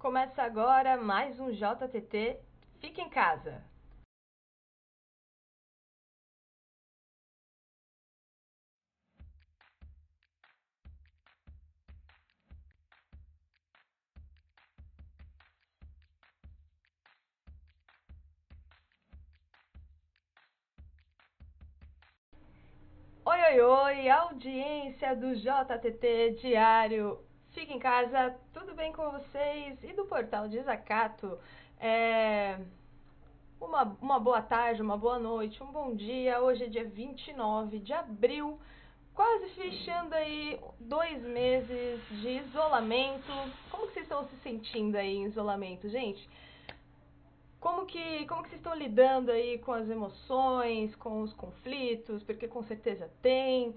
Começa agora mais um JTT. Fique em casa. Oi, oi, oi, audiência do JTT Diário. Fique em casa, tudo bem com vocês? E do portal Desacato? Uma boa tarde, uma boa noite, um bom dia. Hoje é dia 29 de abril, quase fechando aí 2 meses de isolamento. Como que vocês estão se sentindo aí em isolamento, gente? Como que vocês estão lidando aí com as emoções, com os conflitos? Porque com certeza tem.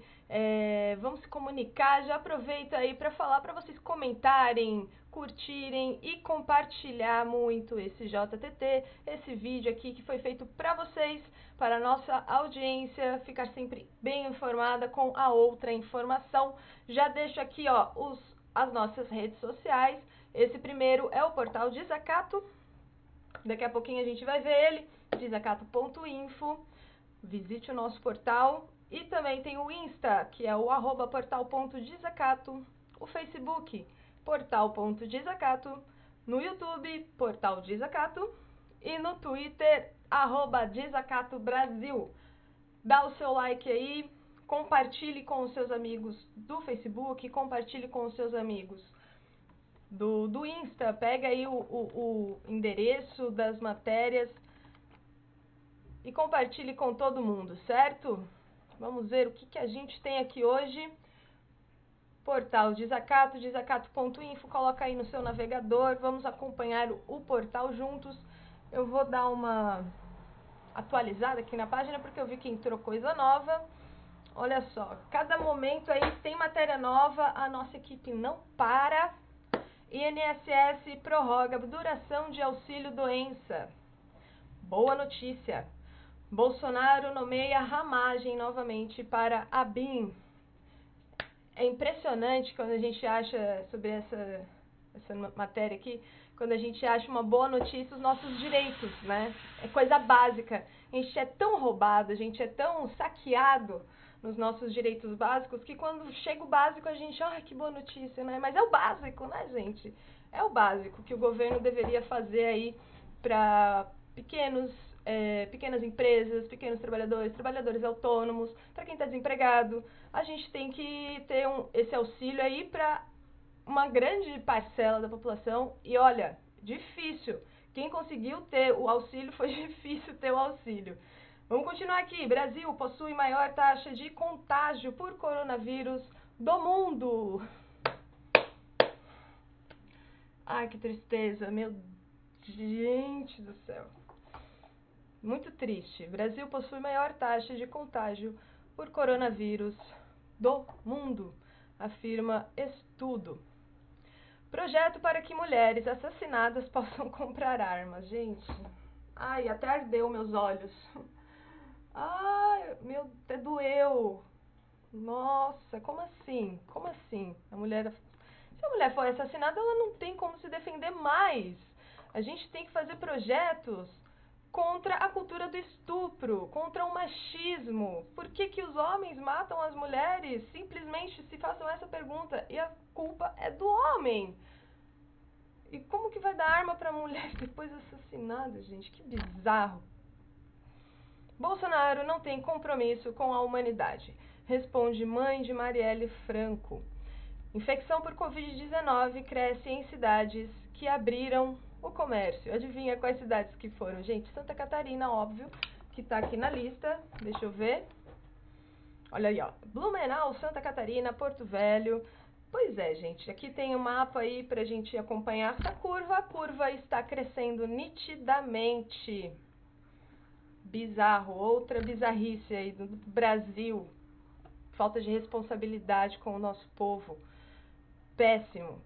Vamos se comunicar. Já aproveita aí para falar, para vocês comentarem, curtirem e compartilhar muito esse JTT, esse vídeo aqui que foi feito para vocês, para a nossa audiência ficar sempre bem informada com a outra informação. Já deixo aqui, ó, as nossas redes sociais. Esse primeiro é o portal Desacato. Daqui a pouquinho a gente vai ver ele, desacato.info, visite o nosso portal e também tem o Insta, que é o @portal.desacato, o Facebook, portal.desacato, no YouTube, Portal Desacato e no Twitter, @DesacatoBrasil. Dá o seu like aí, compartilhe com os seus amigos do Facebook, compartilhe com os seus amigos do Insta, pega aí o endereço das matérias e compartilhe com todo mundo, certo? Vamos ver o que a gente tem aqui hoje. Portal Desacato, desacato.info, coloca aí no seu navegador, vamos acompanhar o portal juntos. Eu vou dar uma atualizada aqui na página porque eu vi que entrou coisa nova. Olha só, cada momento aí tem matéria nova, a nossa equipe não para. INSS prorroga duração de auxílio doença. Boa notícia. Bolsonaro nomeia Ramagem novamente para a BIM. É impressionante quando a gente acha sobre essa matéria aqui, quando a gente acha uma boa notícia, os nossos direitos, né? É coisa básica. A gente é tão roubado, a gente é tão saqueado nos nossos direitos básicos, que quando chega o básico a gente, que boa notícia, né? Mas é o básico, né, gente? É o básico que o governo deveria fazer aí para pequenas empresas, pequenos trabalhadores, trabalhadores autônomos, para quem está desempregado. A gente tem que ter esse auxílio aí para uma grande parcela da população. E olha, difícil. Quem conseguiu ter o auxílio foi difícil ter o auxílio. Vamos continuar aqui. Brasil possui maior taxa de contágio por coronavírus do mundo. Ai, que tristeza, meu gente do céu. Muito triste. Brasil possui maior taxa de contágio por coronavírus do mundo, afirma estudo. Projeto para que mulheres assassinadas possam comprar armas. Gente, ai, até ardeu meus olhos. Ai, meu, até doeu. Nossa, como assim? Como assim? Se a mulher for assassinada, ela não tem como se defender mais. A gente tem que fazer projetos contra a cultura do estupro, contra o machismo. Por que que os homens matam as mulheres? Simplesmente se façam essa pergunta e a culpa é do homem. E como que vai dar arma para mulher depois assassinada, gente? Que bizarro. Bolsonaro não tem compromisso com a humanidade, responde mãe de Marielle Franco. Infecção por Covid-19 cresce em cidades que abriram o comércio. Adivinha quais cidades que foram? Gente, Santa Catarina, óbvio, que tá aqui na lista. Deixa eu ver. Olha aí, ó. Blumenau, Santa Catarina, Porto Velho. Pois é, gente. Aqui tem um mapa aí pra gente acompanhar essa curva. A curva está crescendo nitidamente. Bizarro. Outra bizarrice aí do Brasil. Falta de responsabilidade com o nosso povo. Péssimo.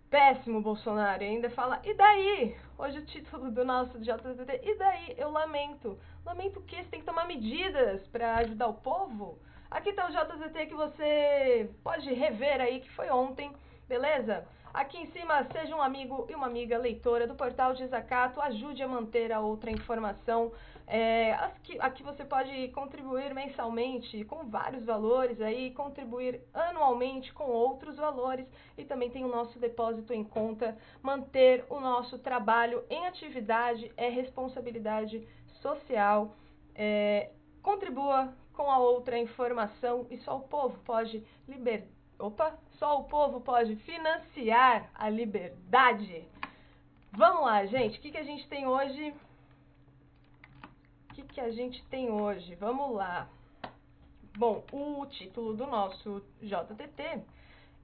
Péssimo, Bolsonaro. E ainda fala, e daí? Hoje o título do nosso JTT, e daí? Eu lamento. Lamento o quê? Você tem que tomar medidas para ajudar o povo? Aqui tá o JTT que você pode rever aí, que foi ontem, beleza? Aqui em cima, seja um amigo e uma amiga leitora do Portal Desacato, ajude a manter a outra informação. Aqui você pode contribuir mensalmente com vários valores, aí contribuir anualmente com outros valores e também tem o nosso depósito em conta. Manter o nosso trabalho em atividade é responsabilidade social. Contribua com a outra informação e só o povo pode só o povo pode financiar a liberdade. Vamos lá, gente. O que a gente tem hoje? Vamos lá. Bom, o título do nosso JTT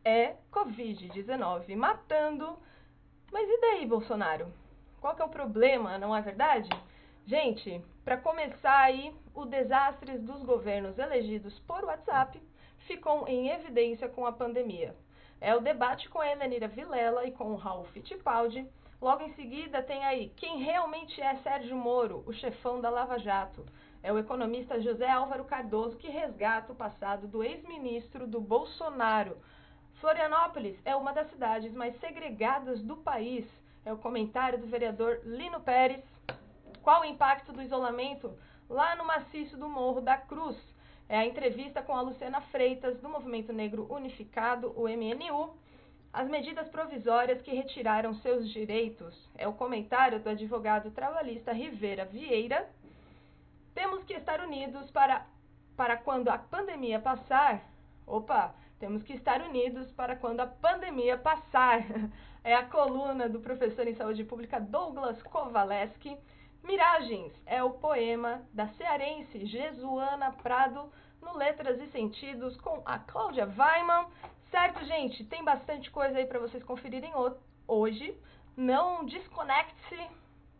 é Covid-19 matando. Mas e daí, Bolsonaro? Qual que é o problema, não é verdade? Gente, para começar aí, o desastre dos governos elegidos por WhatsApp ficam em evidência com a pandemia. É o debate com a Helenira Vilela e com o Raul Fittipaldi. Logo em seguida tem aí quem realmente é Sérgio Moro, o chefão da Lava Jato. É o economista José Álvaro Cardoso que resgata o passado do ex-ministro do Bolsonaro. Florianópolis é uma das cidades mais segregadas do país. É o comentário do vereador Lino Pérez. Qual o impacto do isolamento lá no maciço do Morro da Cruz? É a entrevista com a Luciana Freitas, do Movimento Negro Unificado, o MNU. As medidas provisórias que retiraram seus direitos. É o comentário do advogado trabalhista Rivera Vieira. Temos que estar unidos para quando a pandemia passar. Temos que estar unidos para quando a pandemia passar. É a coluna do professor em saúde pública Douglas Kovaleski. Miragens é o poema da cearense Jesuana Prado, no Letras e Sentidos, com a Cláudia Weiman. Certo, gente? Tem bastante coisa aí para vocês conferirem hoje. Não desconecte-se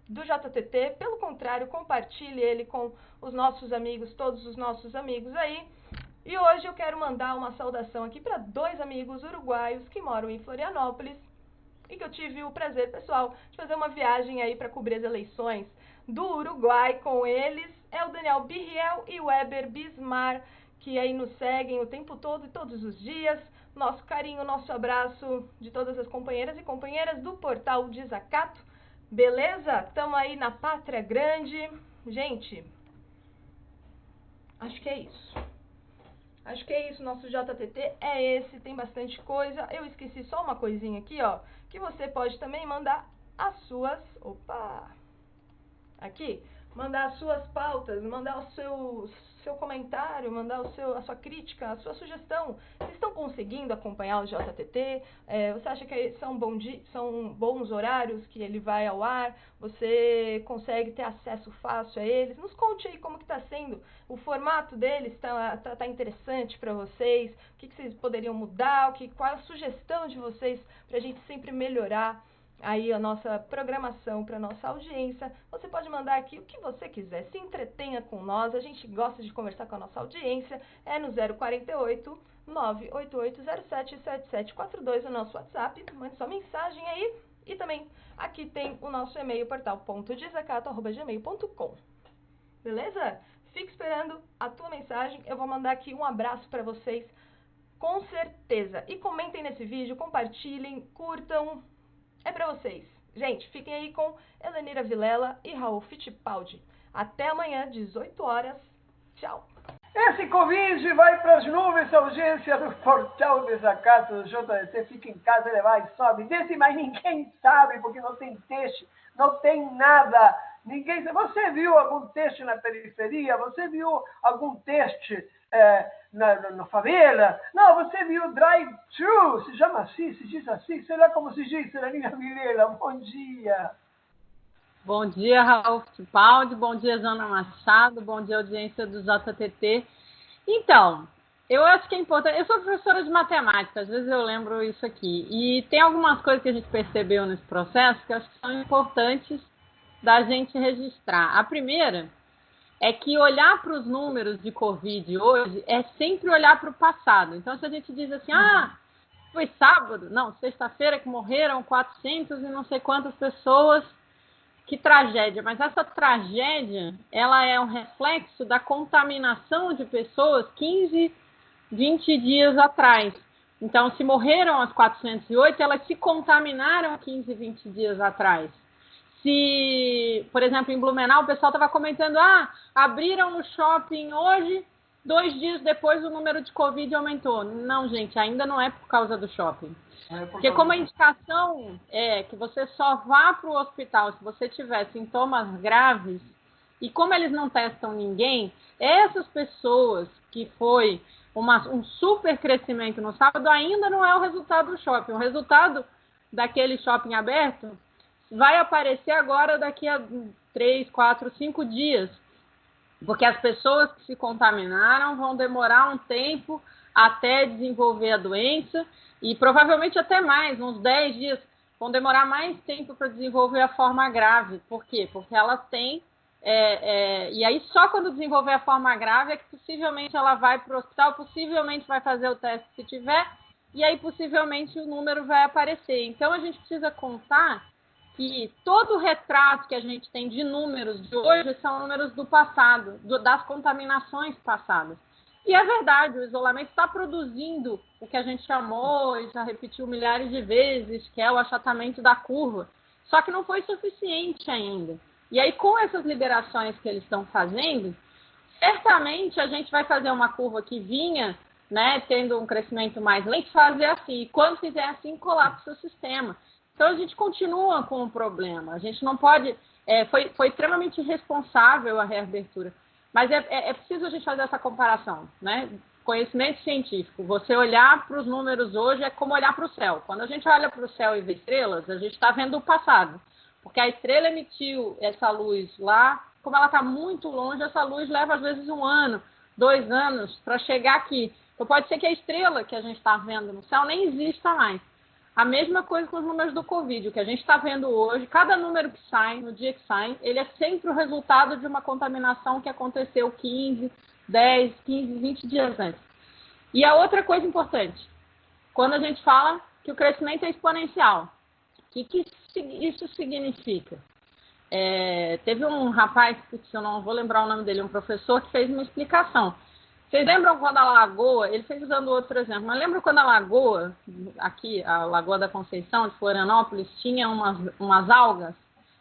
do JTT, pelo contrário, compartilhe ele com os nossos amigos, todos os nossos amigos aí. E hoje eu quero mandar uma saudação aqui para 2 amigos uruguaios que moram em Florianópolis e que eu tive o prazer pessoal de fazer uma viagem aí para cobrir as eleições do Uruguai com eles. É o Daniel Birriel e o Weber Bismar, que aí nos seguem o tempo todo e todos os dias. Nosso carinho, nosso abraço de todas as companheiras e companheiras do Portal Desacato. Beleza? Tamo aí na Pátria Grande. Gente, acho que é isso. Nosso JTT é esse, tem bastante coisa. Eu esqueci só uma coisinha aqui, ó, que você pode também mandar as suas... mandar as suas pautas, mandar o seu comentário, mandar a sua crítica, a sua sugestão. Vocês estão conseguindo acompanhar o JTT? Você acha que são bons horários que ele vai ao ar? Você consegue ter acesso fácil a eles? Nos conte aí como que está sendo. O formato deles tá interessante para vocês? O que vocês poderiam mudar? Qual é a sugestão de vocês para a gente sempre melhorar aí a nossa programação para nossa audiência? Você pode mandar aqui o que você quiser, se entretenha com nós, a gente gosta de conversar com a nossa audiência, é no 048 988077742 o nosso WhatsApp, mande sua mensagem aí, e também aqui tem o nosso e-mail, portal.desacato@gmail.com. Beleza? Fique esperando a tua mensagem, eu vou mandar aqui um abraço para vocês, com certeza. E comentem nesse vídeo, compartilhem, curtam. É pra vocês. Gente, fiquem aí com Helenira Vilela e Raul Fittipaldi. Até amanhã, 18 horas. Tchau. Esse Covid vai para as nuvens, a audiência do Portal Desacato do JTT. Fica em casa, ele vai, sobe, desce, mas ninguém sabe, porque não tem teste, não tem nada. Ninguém sabe. Você viu algum teste na periferia? Você viu algum teste na favela? Não, você viu drive-thru, se chama assim, se diz assim, sei lá como se diz, Helenira Vilela, bom dia. Bom dia, Raul Fittipaldi, bom dia, Jana Machado, bom dia, audiência do JTT. Então, eu acho que é importante, eu sou professora de matemática, às vezes eu lembro isso aqui, e tem algumas coisas que a gente percebeu nesse processo que eu acho que são importantes da gente registrar. A primeira é que olhar para os números de Covid hoje é sempre olhar para o passado. Então, se a gente diz assim, foi sábado, não, sexta-feira que morreram 400 e não sei quantas pessoas, que tragédia. Mas essa tragédia, ela é um reflexo da contaminação de pessoas 15, 20 dias atrás. Então, se morreram as 408, elas se contaminaram 15, 20 dias atrás. Se, por exemplo, em Blumenau, o pessoal estava comentando, abriram o shopping hoje, 2 dias depois o número de Covid aumentou. Não, gente, ainda não é por causa do shopping. Porque como a indicação é que você só vá para o hospital se você tiver sintomas graves, e como eles não testam ninguém, essas pessoas que foi um super crescimento no sábado ainda não é o resultado do shopping. O resultado daquele shopping aberto vai aparecer agora daqui a 3, 4, 5 dias. Porque as pessoas que se contaminaram vão demorar um tempo até desenvolver a doença e provavelmente até mais, uns 10 dias, vão demorar mais tempo para desenvolver a forma grave. Por quê? Porque elas têm... e aí só quando desenvolver a forma grave é que possivelmente ela vai para o hospital, possivelmente vai fazer o teste se tiver, e aí possivelmente o número vai aparecer. Então a gente precisa contar que todo o retrato que a gente tem de números de hoje são números do passado, das contaminações passadas. E é verdade, o isolamento está produzindo o que a gente chamou e já repetiu milhares de vezes, que é o achatamento da curva. Só que não foi suficiente ainda. E aí, com essas liberações que eles estão fazendo, certamente a gente vai fazer uma curva que vinha, né, tendo um crescimento mais lento, fazer assim. E quando fizer assim, colapsa o sistema. Então, a gente continua com o problema. A gente não pode... foi extremamente irresponsável a reabertura. Mas é preciso a gente fazer essa comparação, né? Conhecimento científico. Você olhar para os números hoje é como olhar para o céu. Quando a gente olha para o céu e vê estrelas, a gente está vendo o passado. Porque a estrela emitiu essa luz lá, como ela está muito longe, essa luz leva às vezes 1 ano, 2 anos para chegar aqui. Então pode ser que a estrela que a gente está vendo no céu nem exista mais. A mesma coisa com os números do Covid. O que a gente está vendo hoje, cada número que sai, no dia que sai, ele é sempre o resultado de uma contaminação que aconteceu 15, 10, 15, 20 dias antes. E a outra coisa importante, quando a gente fala que o crescimento é exponencial, o que isso significa? Teve um rapaz, que eu não vou lembrar o nome dele, um professor que fez uma explicação. Vocês lembram quando a Lagoa, ele fez usando outro exemplo, mas lembram quando a Lagoa, aqui, a Lagoa da Conceição, de Florianópolis, tinha umas algas?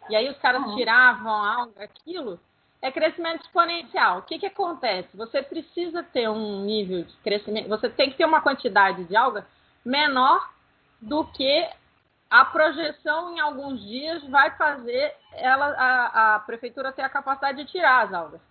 E aí os caras tiravam a alga, aquilo é crescimento exponencial. O que acontece? Você precisa ter um nível de crescimento, você tem que ter uma quantidade de alga menor do que a projeção em alguns dias vai fazer a prefeitura ter a capacidade de tirar as algas.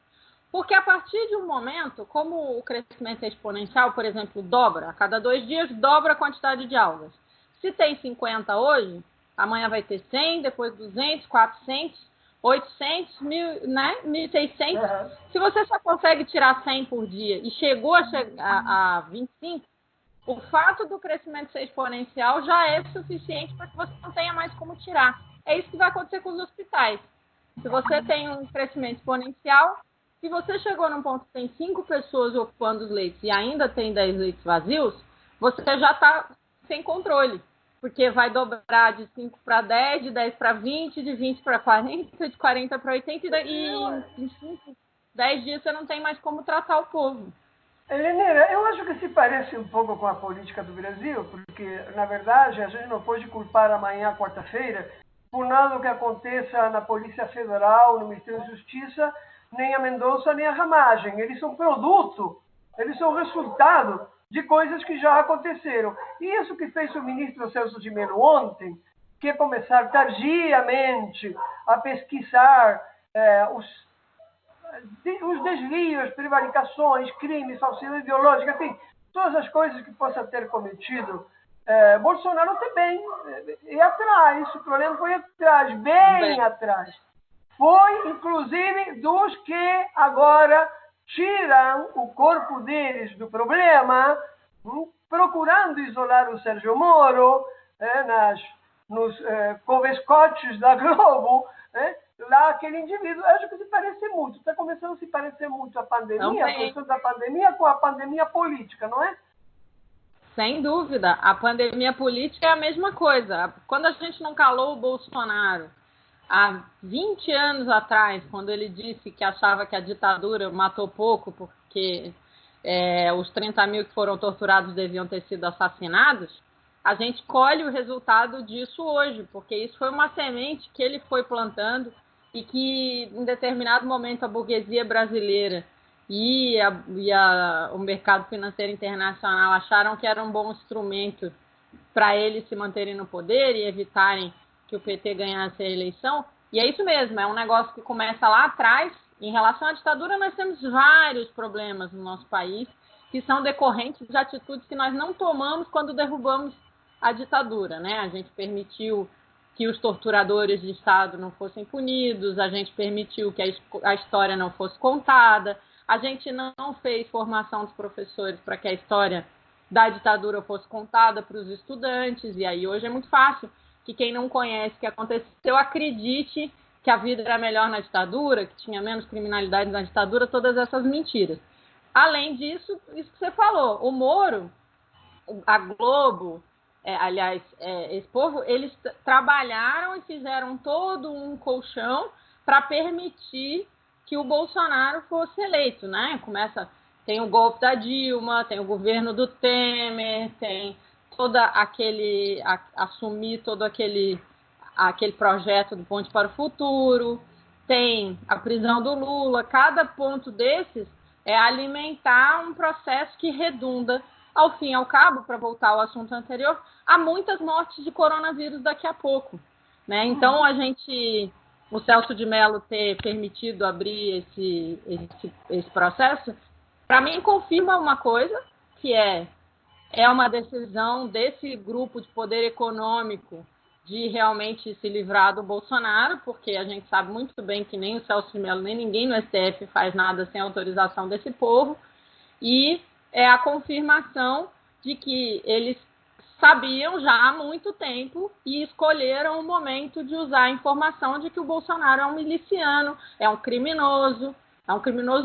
Porque a partir de um momento, como o crescimento é exponencial, por exemplo, dobra, a cada 2 dias dobra a quantidade de algas. Se tem 50 hoje, amanhã vai ter 100, depois 200, 400, 800, 1.000, né? 1.600. Se você só consegue tirar 100 por dia e chegou a 25, o fato do crescimento ser exponencial já é suficiente para que você não tenha mais como tirar. É isso que vai acontecer com os hospitais. Se você tem um crescimento exponencial, se você chegou num ponto que tem 5 pessoas ocupando os leitos e ainda tem 10 leitos vazios, você já está sem controle. Porque vai dobrar de 5 para 10, de 10 para 20, de 20 para 40, de 40 para 80, e em 5, 10 dias você não tem mais como tratar o povo. Heleneira, eu acho que se parece um pouco com a política do Brasil, porque, na verdade, a gente não pode culpar amanhã, quarta-feira, por nada que aconteça na Polícia Federal, no Ministério da Justiça, nem a Mendonça, nem a Ramagem. Eles são produto, eles são resultado de coisas que já aconteceram. E isso que fez o ministro Celso de Mello ontem, que é começar tardiamente a pesquisar os desvios, prevaricações, crimes, falsidade ideológica, enfim, todas as coisas que possa ter cometido Bolsonaro também. E atrás, o problema foi atrás, bem atrás. Foi, inclusive, dos que agora tiram o corpo deles do problema, procurando isolar o Sérgio Moro, nos covescotes da Globo, lá aquele indivíduo. Acho que se parece muito, está começando a se parecer muito a pandemia, a questão da pandemia com a pandemia política, não é? Sem dúvida, a pandemia política é a mesma coisa. Quando a gente não calou o Bolsonaro, há 20 anos atrás, quando ele disse que achava que a ditadura matou pouco porque os 30 mil que foram torturados deviam ter sido assassinados, a gente colhe o resultado disso hoje, porque isso foi uma semente que ele foi plantando e que, em determinado momento, a burguesia brasileira e o mercado financeiro internacional acharam que era um bom instrumento para eles se manterem no poder e evitarem que o PT ganhasse a eleição. E é isso mesmo, é um negócio que começa lá atrás. Em relação à ditadura, nós temos vários problemas no nosso país que são decorrentes de atitudes que nós não tomamos quando derrubamos a ditadura, né? A gente permitiu que os torturadores de Estado não fossem punidos, a gente permitiu que a história não fosse contada, a gente não fez formação dos professores para que a história da ditadura fosse contada para os estudantes, e aí hoje é muito fácil que quem não conhece o que aconteceu acredite que a vida era melhor na ditadura, que tinha menos criminalidade na ditadura, todas essas mentiras. Além disso, isso que você falou, o Moro, a Globo, esse povo, eles trabalharam e fizeram todo um colchão para permitir que o Bolsonaro fosse eleito, né? Tem o golpe da Dilma, tem o governo do Temer, tem assumir todo aquele projeto do Ponte para o Futuro, tem a prisão do Lula. Cada ponto desses é alimentar um processo que redunda, ao fim e ao cabo, para voltar ao assunto anterior, há muitas mortes de coronavírus daqui a pouco, né? Então, o Celso de Mello ter permitido abrir esse processo, para mim, confirma uma coisa, que é uma decisão desse grupo de poder econômico de realmente se livrar do Bolsonaro, porque a gente sabe muito bem que nem o Celso de Mello, nem ninguém no STF faz nada sem autorização desse povo, e é a confirmação de que eles sabiam já há muito tempo e escolheram o momento de usar a informação de que o Bolsonaro é um miliciano, é um criminoso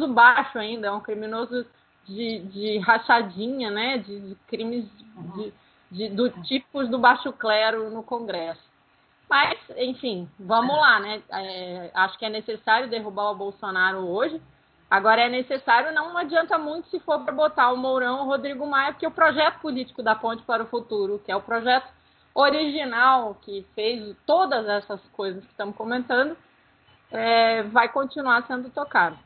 baixo ainda, é um criminoso de rachadinha, né, de crimes do tipos do baixo clero no Congresso. Mas, enfim, vamos lá, né? Acho que é necessário derrubar o Bolsonaro hoje. Agora é necessário, não adianta muito se for para botar o Mourão ou o Rodrigo Maia, porque o projeto político da Ponte para o Futuro, que é o projeto original que fez todas essas coisas que estamos comentando, vai continuar sendo tocado.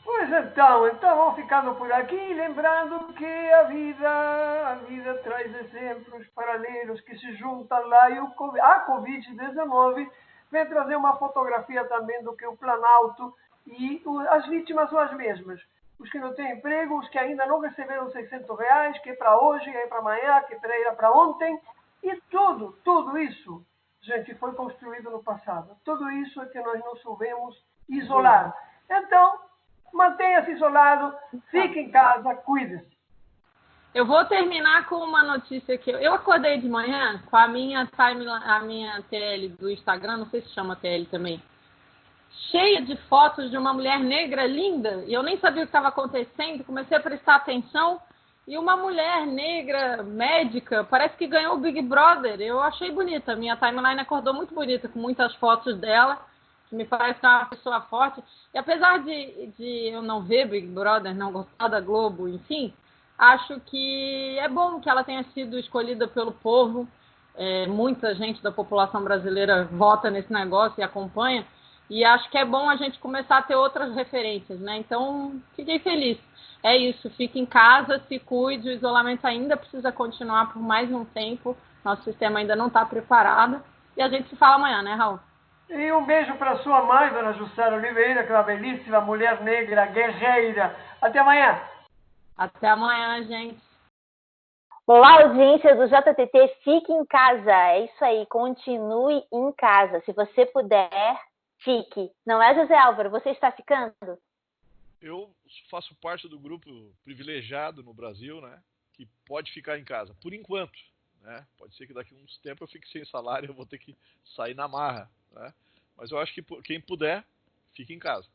Pois então vamos ficando por aqui, lembrando que a vida traz exemplos paralelos que se juntam lá, e a Covid-19 vem trazer uma fotografia também do que o Planalto, e as vítimas são as mesmas. Os que não têm emprego, os que ainda não receberam R$600, que é para hoje, é para amanhã, que era para ontem, e tudo isso, gente, foi construído no passado. Tudo isso é que nós não soubemos isolar. Então, mantenha-se isolado, fique em casa, cuide-se. Eu vou terminar com uma notícia que eu acordei de manhã com a minha TL do Instagram, não sei se chama TL também, cheia de fotos de uma mulher negra linda, e eu nem sabia o que estava acontecendo, comecei a prestar atenção, e uma mulher negra, médica, parece que ganhou o Big Brother. Eu achei bonita, minha timeline acordou muito bonita, com muitas fotos dela, que me parece que é uma pessoa forte. E apesar de eu não ver Big Brother, não gostar da Globo, enfim, acho que é bom que ela tenha sido escolhida pelo povo. Muita gente da população brasileira vota nesse negócio e acompanha. E acho que é bom a gente começar a ter outras referências, né? Então, fiquei feliz. É isso, fique em casa, se cuide, o isolamento ainda precisa continuar por mais um tempo. Nosso sistema ainda não está preparado. E a gente se fala amanhã, né, Raul? E um beijo para sua mãe, dona Jussara Oliveira, que é uma belíssima mulher negra, guerreira. Até amanhã. Até amanhã, gente. Olá, audiência do JTT, fique em casa. É isso aí, continue em casa. Se você puder, fique. Não é, José Álvaro? Você está ficando? Eu faço parte do grupo privilegiado no Brasil, né, que pode ficar em casa, por enquanto. Né? Pode ser que daqui a uns tempos eu fique sem salário, eu vou ter que sair na marra. Né? Mas eu acho que quem puder, fique em casa.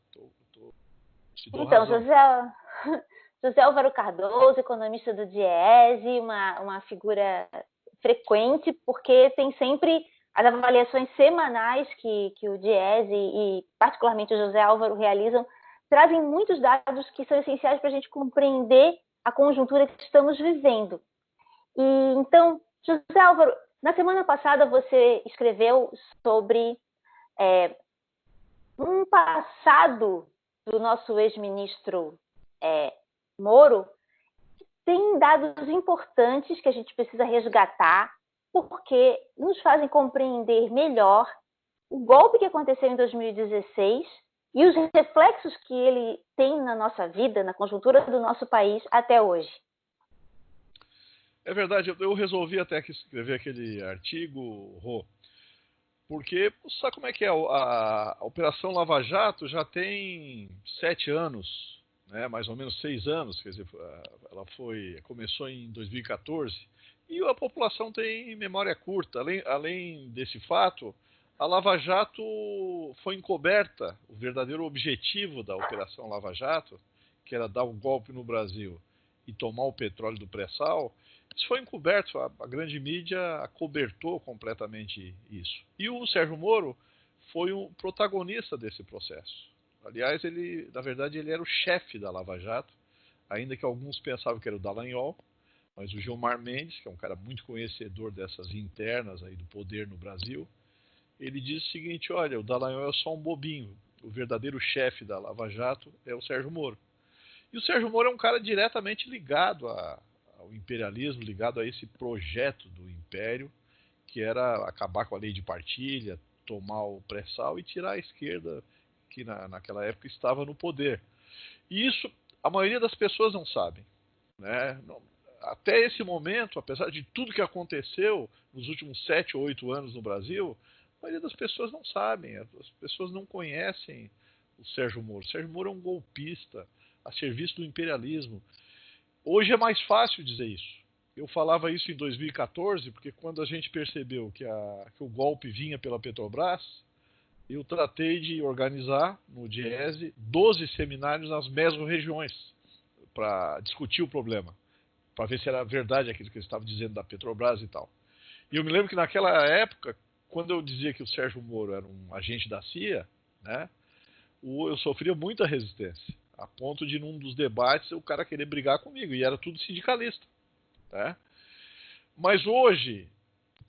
Então, José Álvaro Cardoso, economista do Diese, uma figura frequente, porque tem sempre as avaliações semanais que o Diese e particularmente o José Álvaro realizam trazem muitos dados que são essenciais para a gente compreender a conjuntura que estamos vivendo. E então, José Álvaro, na semana passada você escreveu sobre um passado do nosso ex-ministro Moro. Tem dados importantes que a gente precisa resgatar, porque nos fazem compreender melhor o golpe que aconteceu em 2016 e os reflexos que ele tem na nossa vida, na conjuntura do nosso país até hoje. É verdade, eu resolvi até que escrever aquele artigo, Rô, porque sabe como é que é? A Operação Lava Jato já tem 7 anos, né, mais ou menos 6 anos, quer dizer, ela começou em 2014, e a população tem memória curta. Além desse fato, a Lava Jato foi encoberta, o verdadeiro objetivo da Operação Lava Jato, que era dar um golpe no Brasil e tomar o petróleo do pré-sal, isso foi encoberto, a grande mídia acobertou completamente isso. E o Sérgio Moro foi um protagonista desse processo. Aliás, na verdade, ele era o chefe da Lava Jato, ainda que alguns pensavam que era o Dallagnol, mas o Gilmar Mendes, que é um cara muito conhecedor dessas internas aí do poder no Brasil, ele diz o seguinte: olha, o Dallagnol é só um bobinho, o verdadeiro chefe da Lava Jato é o Sérgio Moro. E o Sérgio Moro é um cara diretamente ligado ao imperialismo, ligado a esse projeto do império, que era acabar com a lei de partilha, tomar o pré-sal e tirar a esquerda, que naquela época estava no poder. E isso a maioria das pessoas não sabem, né? Até esse momento, apesar de tudo que aconteceu nos últimos 7 ou 8 anos no Brasil, a maioria das pessoas não sabem, as pessoas não conhecem o Sérgio Moro. O Sérgio Moro é um golpista a serviço do imperialismo. Hoje é mais fácil dizer isso. Eu falava isso em 2014, porque quando a gente percebeu que o golpe vinha pela Petrobras, eu tratei de organizar no Diese 12 seminários nas mesorregiões para discutir o problema, para ver se era verdade aquilo que eles estavam dizendo da Petrobras e tal. E eu me lembro que naquela época, quando eu dizia que o Sérgio Moro era um agente da CIA, né, eu sofria muita resistência, a ponto de, num dos debates, o cara querer brigar comigo, e era tudo sindicalista. Né? Mas hoje,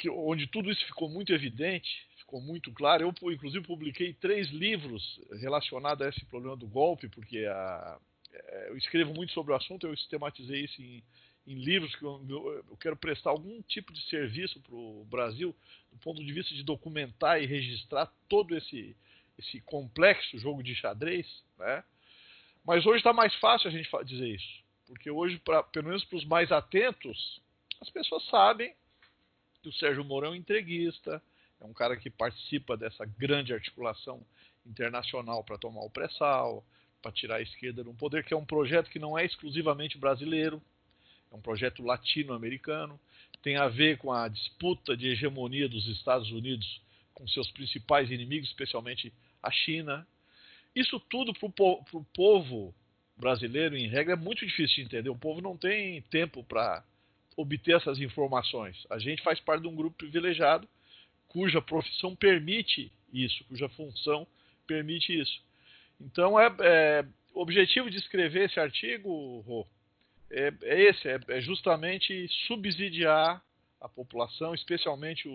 onde tudo isso ficou muito evidente, ficou muito claro, eu inclusive publiquei 3 livros relacionados a esse problema do golpe, porque eu escrevo muito sobre o assunto, eu sistematizei isso em livros, que eu quero prestar algum tipo de serviço para o Brasil, do ponto de vista de documentar e registrar todo esse complexo jogo de xadrez, né? Mas hoje está mais fácil a gente dizer isso, porque hoje, pelo menos para os mais atentos, as pessoas sabem que o Sérgio Moro é um entreguista, é um cara que participa dessa grande articulação internacional para tomar o pré-sal, para tirar a esquerda do poder, que é um projeto que não é exclusivamente brasileiro, é um projeto latino-americano, tem a ver com a disputa de hegemonia dos Estados Unidos com seus principais inimigos, especialmente a China. Isso tudo para o povo brasileiro, em regra, é muito difícil de entender. O povo não tem tempo para obter essas informações. A gente faz parte de um grupo privilegiado, cuja profissão permite isso, cuja função permite isso. Então, o objetivo de escrever esse artigo, Rô, é justamente subsidiar a população, especialmente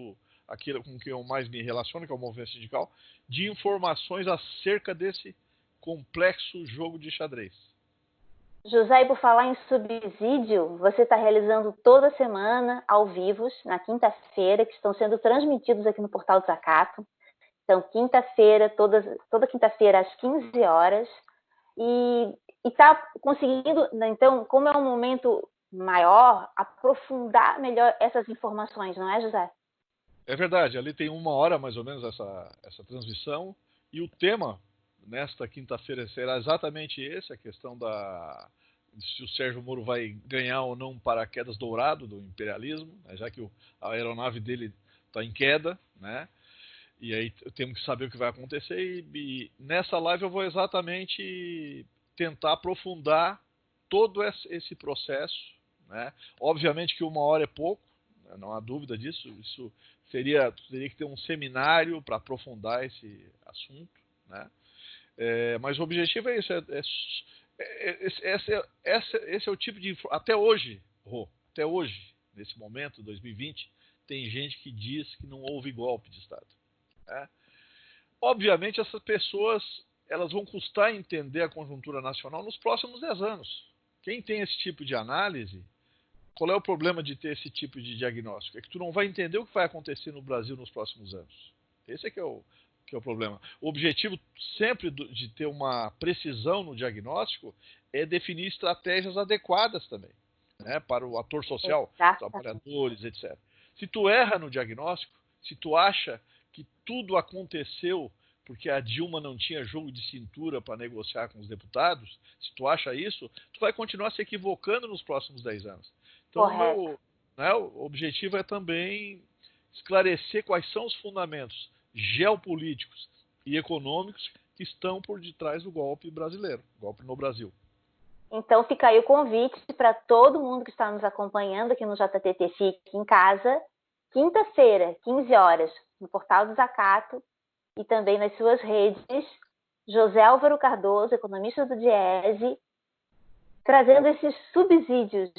aquilo com quem eu mais me relaciono, que é o movimento sindical, de informações acerca desse complexo jogo de xadrez. José, e por falar em subsídio, você está realizando toda semana ao vivo, na quinta-feira, que estão sendo transmitidos aqui no Portal Desacato. Então, quinta-feira, toda quinta-feira às 15 horas. E está conseguindo, então, como é um momento maior, aprofundar melhor essas informações, não é, José? É verdade, ali tem 1 hora mais ou menos essa transmissão, e o tema nesta quinta-feira será exatamente esse, a questão se o Sérgio Moro vai ganhar ou não um paraquedas dourado do imperialismo, né, já que a aeronave dele está em queda, né? E aí temos que saber o que vai acontecer, e nessa live eu vou exatamente tentar aprofundar todo esse processo, né? Obviamente que 1 hora é pouco, né? Não há dúvida disso, isso teria que ter um seminário para aprofundar esse assunto, né? Mas o objetivo é isso. Esse é o tipo de... Até hoje, até hoje, nesse momento, 2020, tem gente que diz que não houve golpe de Estado. Né? Obviamente, essas pessoas elas vão custar entender a conjuntura nacional nos próximos 10 anos. Quem tem esse tipo de análise, qual é o problema de ter esse tipo de diagnóstico? É que tu não vai entender o que vai acontecer no Brasil nos próximos anos. Esse é que é o problema. O objetivo sempre de ter uma precisão no diagnóstico é definir estratégias adequadas também, né, para o ator social, trabalhadores, etc. Se tu erra no diagnóstico, se tu acha que tudo aconteceu porque a Dilma não tinha jogo de cintura para negociar com os deputados, se tu acha isso, tu vai continuar se equivocando nos próximos 10 anos. Então, o objetivo é também esclarecer quais são os fundamentos geopolíticos e econômicos que estão por detrás do golpe brasileiro, golpe no Brasil. Então fica aí o convite para todo mundo que está nos acompanhando aqui no JTT Fique em Casa, quinta-feira, 15 horas, no Portal do Zacato e também nas suas redes, José Álvaro Cardoso, economista do Diese, trazendo esses subsídios,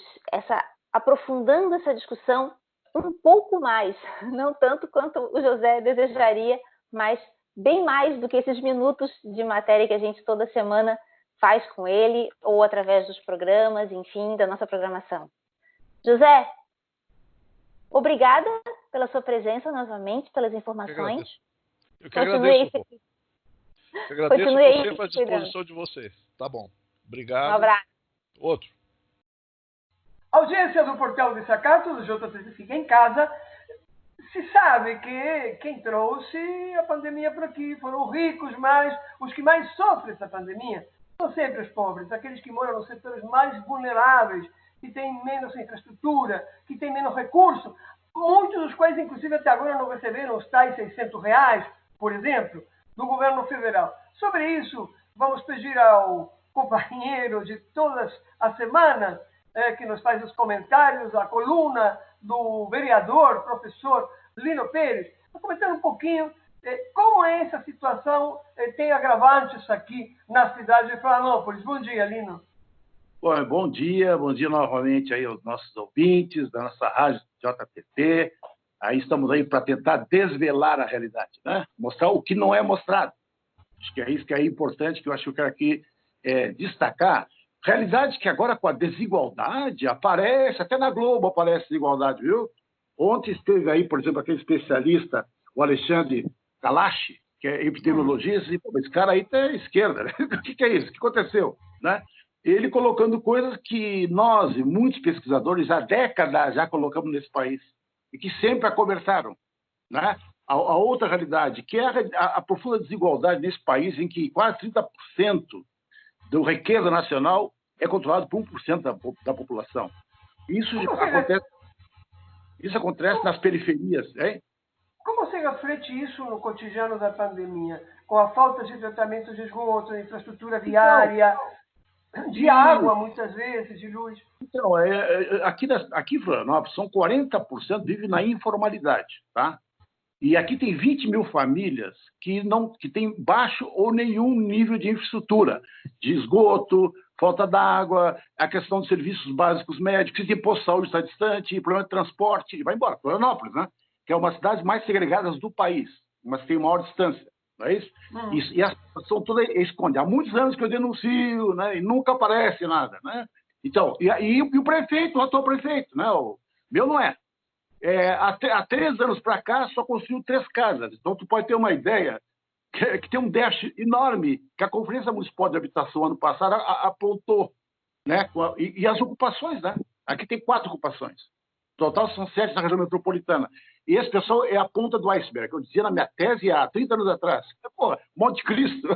aprofundando essa discussão um pouco mais, não tanto quanto o José desejaria, mas bem mais do que esses minutos de matéria que a gente toda semana faz com ele, ou através dos programas, enfim, da nossa programação. José, obrigada pela sua presença novamente, pelas informações. Eu que agradeço. Eu agradeço por sempre à disposição de vocês. Tá bom. Obrigado. Um abraço. Outro. Audiência do Portal de Zacato, do JTT Fique em Casa. Se sabe que quem trouxe a pandemia por aqui foram os ricos, mas os que mais sofrem essa pandemia são sempre os pobres, aqueles que moram nos setores mais vulneráveis, que têm menos infraestrutura, que têm menos recursos, muitos dos quais, inclusive, até agora não receberam os tais R$600, por exemplo, do governo federal. Sobre isso, vamos pedir ao companheiro de todas as semanas, que nos faz os comentários, a coluna do vereador, professor Lino Pérez, comentando um pouquinho como é essa situação, tem agravantes aqui na cidade de Florianópolis. Bom dia, Lino. Bom dia novamente aí aos nossos ouvintes da nossa rádio JTT. Aí estamos aí para tentar desvelar a realidade, né? Mostrar o que não é mostrado. Acho que é isso que é importante, que eu acho que eu quero aqui destacar. Realidade que agora com a desigualdade aparece, até na Globo aparece desigualdade, viu? Ontem esteve aí, por exemplo, aquele especialista, o Alexandre Kalash, que é epidemiologista, e esse cara aí tá à esquerda, né? O que é isso? O que aconteceu? Né? Ele colocando coisas que nós e muitos pesquisadores há décadas já colocamos nesse país e que sempre acobertaram. Né? A outra realidade, que é a profunda desigualdade nesse país em que quase 30% da riqueza nacional é controlado por 1% da população. Isso acontece nas periferias, hein? Como você reflete isso no cotidiano da pandemia? Com a falta de tratamento de esgoto, de infraestrutura viária, de água, muitas vezes, de luz? Então, aqui em Florianópolis, são 40% vivem na informalidade, tá? E aqui tem 20 mil famílias que têm baixo ou nenhum nível de infraestrutura, de esgoto, falta d'água, a questão de serviços básicos médicos, se posto de saúde está distante, problema de transporte, vai embora. Florianópolis, né? Que é uma das cidades mais segregadas do país, mas tem maior distância, não é isso? E a situação toda esconde. Há muitos anos que eu denuncio, né? E nunca aparece nada, né? Então, e o prefeito, o atual prefeito, né? O meu não é. Há 3 anos para cá, só construiu 3 casas. Então, tu pode ter uma ideia que tem um déficit enorme que a Conferência Municipal de Habitação, ano passado, apontou. Né? E as ocupações, né? Aqui tem 4 ocupações. Total são 7 na região metropolitana. E esse pessoal é a ponta do iceberg. Eu dizia na minha tese há 30 anos atrás. Monte Cristo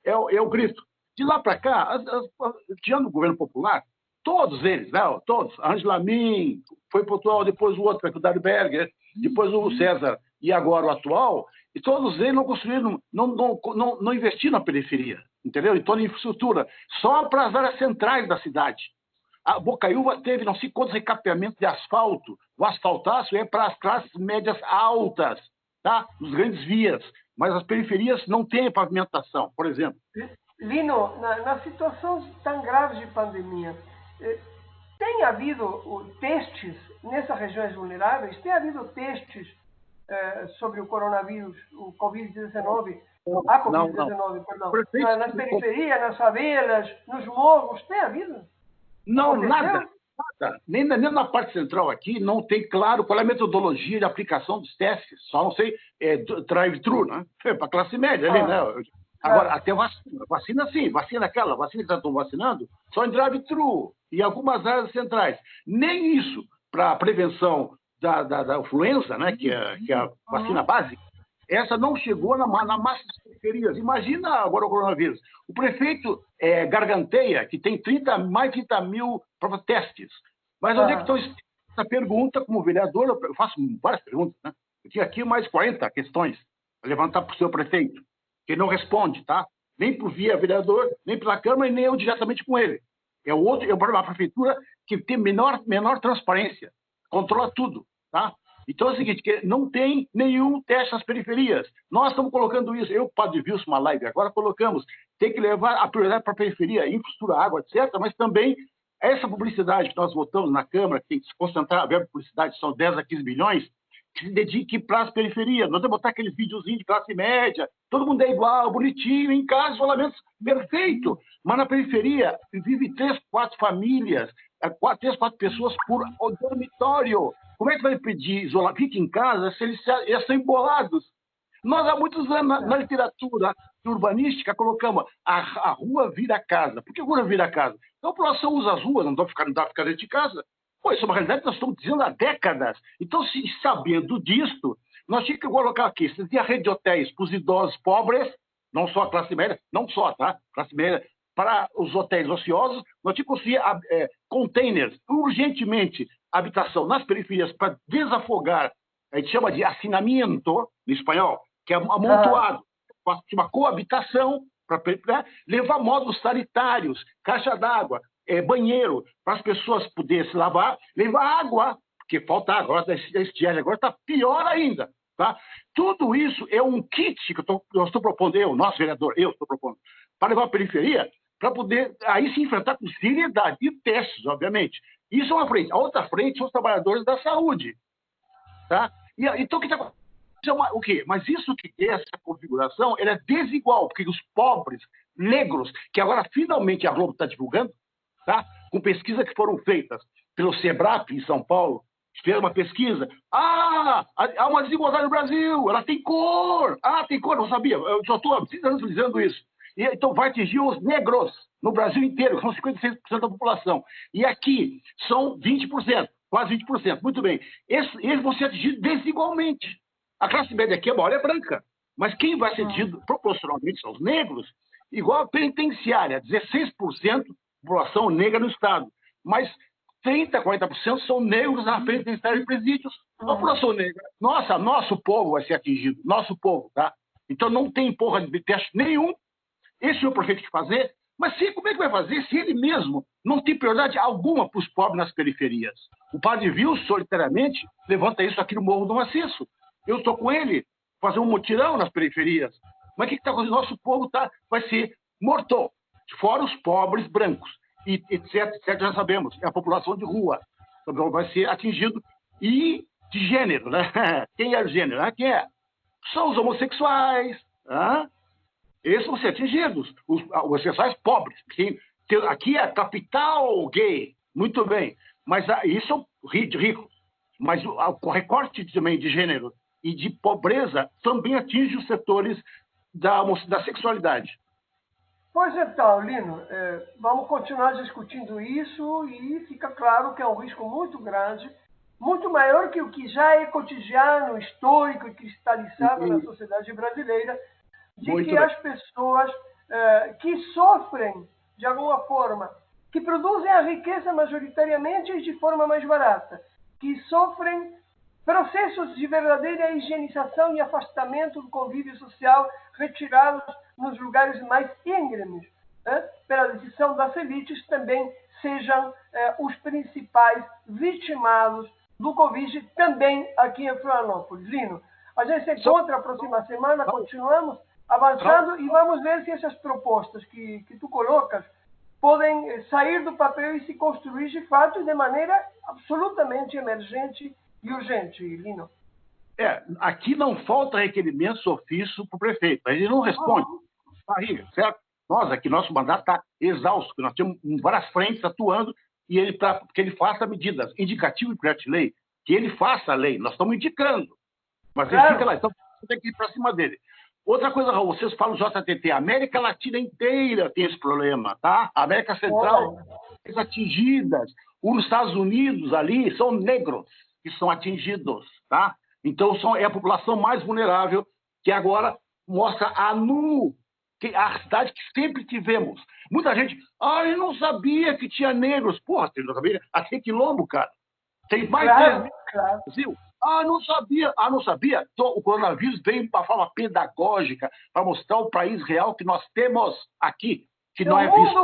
é o grito. De lá para cá, tirando o governo popular, todos eles, né? Todos. Angela Amin, foi para o atual, depois o outro, o Dário Berger, depois o César e agora o atual, e todos eles não construíram, não investiram na periferia, entendeu? Então, na infraestrutura, só para as áreas centrais da cidade. A Bocaiúva teve não sei quantos recapeamentos de asfalto. O asfaltaço é para as classes médias altas. tá? Nos grandes vias, mas as periferias não têm pavimentação, por exemplo. Lino, na situação tão grave de pandemia, tem havido testes nessas regiões vulneráveis? Tem havido testes sobre o coronavírus, o Covid-19? A Covid-19, perdão. Nas periferias, nas favelas, nos morros, tem havido? Não, nada. Nem na parte central aqui não tem claro qual é a metodologia de aplicação dos testes. Só não sei, drive-thru, né? Para a classe média ali, né? Agora, até vacina sim, vacina que estão vacinando, só em drive-thru e algumas áreas centrais. Nem isso para a prevenção da influenza, né? Que é a vacina básica, essa não chegou na massa das periferias. Imagina agora o coronavírus. O prefeito garganteia que tem mais de 30 mil testes. Mas onde é que estão essa pergunta, como vereador, eu faço várias perguntas, né? Eu tinha aqui mais 40 questões para levantar para o seu prefeito, que ele não responde, tá? Nem por via vereador, nem pela Câmara, e nem eu diretamente com ele. É uma prefeitura que tem menor transparência, controla tudo, tá? Então é o seguinte, que não tem nenhum teste nas periferias. Nós estamos colocando isso, eu, Padre Wilson, uma live agora, colocamos, tem que levar a prioridade para a periferia, infraestrutura, água, etc., mas também essa publicidade que nós votamos na Câmara, que tem que se concentrar, a verba de publicidade são 10 a 15 milhões, que se dedique para as periferias. Nós vamos botar aqueles videozinhos de classe média, todo mundo é igual, bonitinho, em casa, isolamento perfeito. Mas na periferia vive 3, 4 famílias, 3, 4 pessoas por dormitório. Como é que vai pedir isolamento? Fique em casa se eles são embolados. Nós, há muitos anos, na literatura urbanística, colocamos a rua vira casa. Por que a rua vira casa? Então a população usa as ruas, não dá para ficar dentro de casa. Pô, isso é uma realidade que nós estamos dizendo há décadas. Então, sabendo disto, nós tínhamos que colocar aqui, se tinha rede de hotéis para os idosos pobres, não só a classe média, não só, tá? Classe média, para os hotéis ociosos, nós tínhamos que conseguir containers, urgentemente, habitação nas periferias para desafogar, a gente chama de hacinamento, no espanhol, que é amontoado, uma coabitação, para levar módulos sanitários, caixa d'água, banheiro, para as pessoas poderem se lavar, levar água, porque falta água, agora da estiagem agora está pior ainda. Tá? Tudo isso é um kit que eu estou propondo, nosso vereador, eu estou propondo, para levar a periferia, para poder aí se enfrentar com seriedade e testes, obviamente. Isso é uma frente. A outra frente são os trabalhadores da saúde. Tá? Então, o que está acontecendo? O quê? Mas isso que é essa configuração, ela é desigual, porque os pobres, negros, que agora finalmente a Globo está divulgando, tá? Com pesquisas que foram feitas pelo SEBRAP em São Paulo, fez uma pesquisa. Há uma desigualdade no Brasil, ela tem cor. Tem cor, não sabia. Eu só estou há 6 anos dizendo isso. Então vai atingir os negros no Brasil inteiro, que são 56% da população. E aqui são 20%, quase 20%. Muito bem. Eles vão ser atingidos desigualmente. A classe média aqui, a maioria é branca. Mas quem vai ser atingido proporcionalmente são os negros. Igual a penitenciária, 16% da população negra no Estado. Mas 30%, 40% são negros na penitenciária e presídios. A população negra. Nosso povo vai ser atingido. Nosso povo, tá? Então não tem porra de teste nenhum. Esse é o prefeito que fazer. Mas como é que vai fazer se ele mesmo não tem prioridade alguma para os pobres nas periferias? O Padre Wilson, solitariamente, levanta isso aqui no Morro do Maciço. Eu estou com ele, fazer um mutirão nas periferias. Mas o que está acontecendo? Nosso povo vai ser morto, fora os pobres brancos, e etc, já sabemos. É a população de rua. Então, vai ser atingido. E de gênero, né? Quem é o gênero? Quem é? São os homossexuais. Esses vão ser atingidos. Os homossexuais pobres. Aqui é a capital gay. Muito bem. Mas isso são ricos. Mas o recorte também de gênero e de pobreza também atinge os setores da sexualidade. Pois então, Lino, vamos continuar discutindo isso e fica claro que é um risco muito grande, muito maior que o que já é cotidiano, histórico e cristalizado na sociedade brasileira, de que as pessoas que sofrem de alguma forma, que produzem a riqueza majoritariamente e de forma mais barata, que sofrem processos de verdadeira higienização e afastamento do convívio social retirados nos lugares mais íngremes, pela decisão das elites, também sejam os principais vitimados do Covid, também aqui em Florianópolis. Lino, A gente se encontra a próxima semana, continuamos avançando e vamos ver se essas propostas que tu colocas podem sair do papel e se construir de fato de maneira absolutamente emergente e urgente, Lino. Aqui não falta requerimentos, ofício para o prefeito, mas ele não responde. Tá aí, certo? Nós aqui, nosso mandato está exausto, nós temos várias frentes atuando e ele que ele faça medidas, indicativo e projeto de lei, que ele faça a lei. Nós estamos indicando, mas ele fica lá, então você tem que ir para cima dele. Outra coisa, Raul, vocês falam JTT, a América Latina inteira tem esse problema, tá? A América Central, as atingidas, os Estados Unidos ali são negros que são atingidos, tá? Então é a população mais vulnerável que agora mostra que a cidade que sempre tivemos. Muita gente, eu não sabia que tinha negros. Porra, você não sabia? Aqui é Quilombo, cara. Tem mais de 3 mil no Brasil. Não sabia. Não sabia? Então, o coronavírus veio para forma pedagógica, para mostrar o país real que nós temos aqui, que não é visto.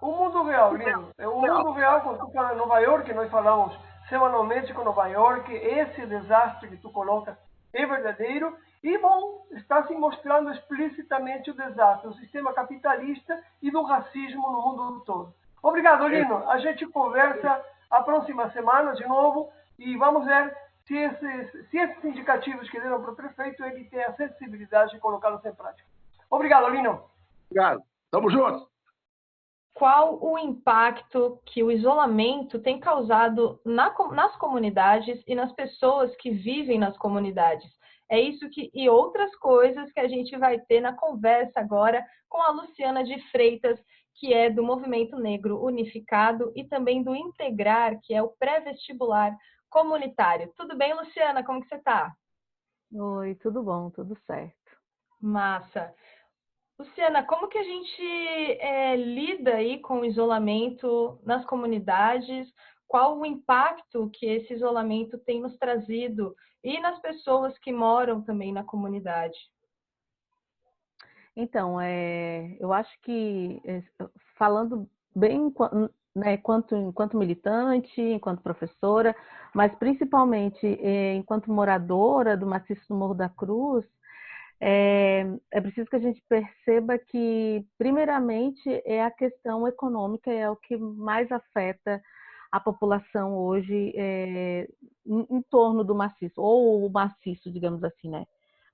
O mundo real, Lino. É o mundo real, quando tu fala em Nova York, nós falamos semanalmente com Nova York, esse desastre que tu coloca é verdadeiro e, bom, está se mostrando explicitamente o desastre do sistema capitalista e do racismo no mundo todo. Obrigado, Lino. A gente conversa a próxima semana de novo e vamos ver se esses indicativos que deram para o prefeito, ele tem a sensibilidade de colocá-los em prática. Obrigado, Lino. Obrigado. Tamo junto. Qual o impacto que o isolamento tem causado nas comunidades e nas pessoas que vivem nas comunidades? É isso e outras coisas que a gente vai ter na conversa agora com a Luciana de Freitas, que é do Movimento Negro Unificado e também do Integrar, que é o pré-vestibular comunitário. Tudo bem, Luciana? Como que você está? Oi, tudo bom, tudo certo. Massa. Luciana, como que a gente lida aí com o isolamento nas comunidades? Qual o impacto que esse isolamento tem nos trazido e nas pessoas que moram também na comunidade? Então, eu acho que, falando bem, né, enquanto militante, enquanto professora, mas principalmente enquanto moradora do maciço do Morro da Cruz, é preciso que a gente perceba que, primeiramente, é a questão econômica, é o que mais afeta a população hoje em torno do maciço, ou o maciço, digamos assim, né?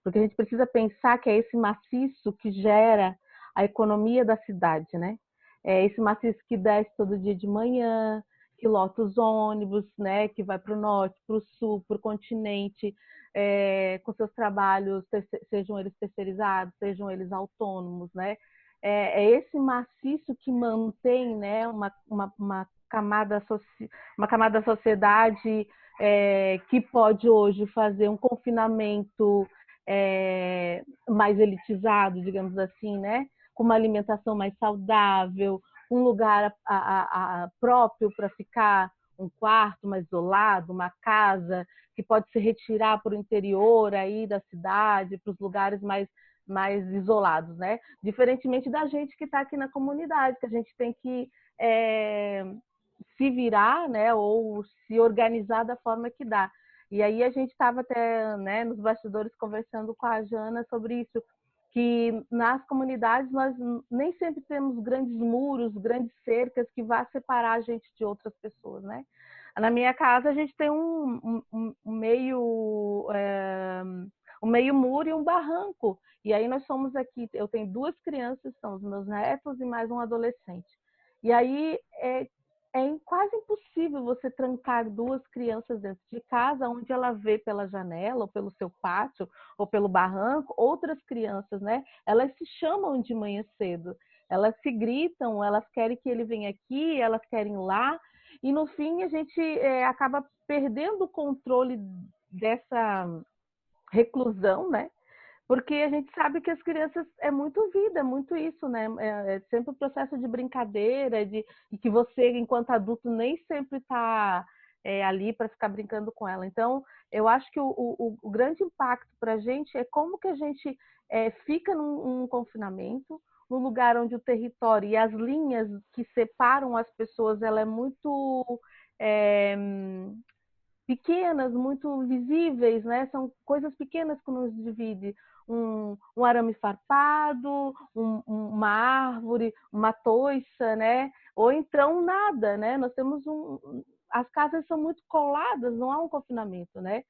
Porque a gente precisa pensar que é esse maciço que gera a economia da cidade, né? É esse maciço que desce todo dia de manhã, que lota os ônibus, né? Que vai para o norte, para o sul, para o continente, com seus trabalhos, sejam eles terceirizados, sejam eles autônomos, né? É esse maciço que mantém, né, uma camada da sociedade que pode hoje fazer um confinamento mais elitizado, digamos assim, né? Com uma alimentação mais saudável, um lugar próprio para ficar, um quarto mais isolado, uma casa que pode se retirar para o interior aí da cidade, para os lugares mais isolados, né? Diferentemente da gente que está aqui na comunidade, que a gente tem que se virar, né? Ou se organizar da forma que dá. E aí a gente estava até, né, nos bastidores conversando com a Jana sobre isso, que nas comunidades nós nem sempre temos grandes muros, grandes cercas que vá separar a gente de outras pessoas, né? Na minha casa a gente tem um meio muro e um barranco. E aí nós somos aqui, eu tenho 2 crianças, são os meus netos e mais um adolescente. E aí é quase impossível você trancar 2 crianças dentro de casa, onde ela vê pela janela, ou pelo seu pátio, ou pelo barranco, outras crianças, né? Elas se chamam de manhã cedo, elas se gritam, elas querem que ele venha aqui, elas querem ir lá, e no fim a gente acaba perdendo o controle dessa reclusão, né? Porque a gente sabe que as crianças é muito vida, é muito isso, né? É sempre um processo de brincadeira, e que você, enquanto adulto, nem sempre está ali para ficar brincando com ela. Então, eu acho que o grande impacto para a gente é como que a gente fica num confinamento, num lugar onde o território e as linhas que separam as pessoas, ela é muito pequenas, muito visíveis, né? São coisas pequenas que nos dividem. Um arame farpado, uma árvore, uma toiça, né? Ou então nada, né? Nós temos as casas são muito coladas, não há um confinamento, né?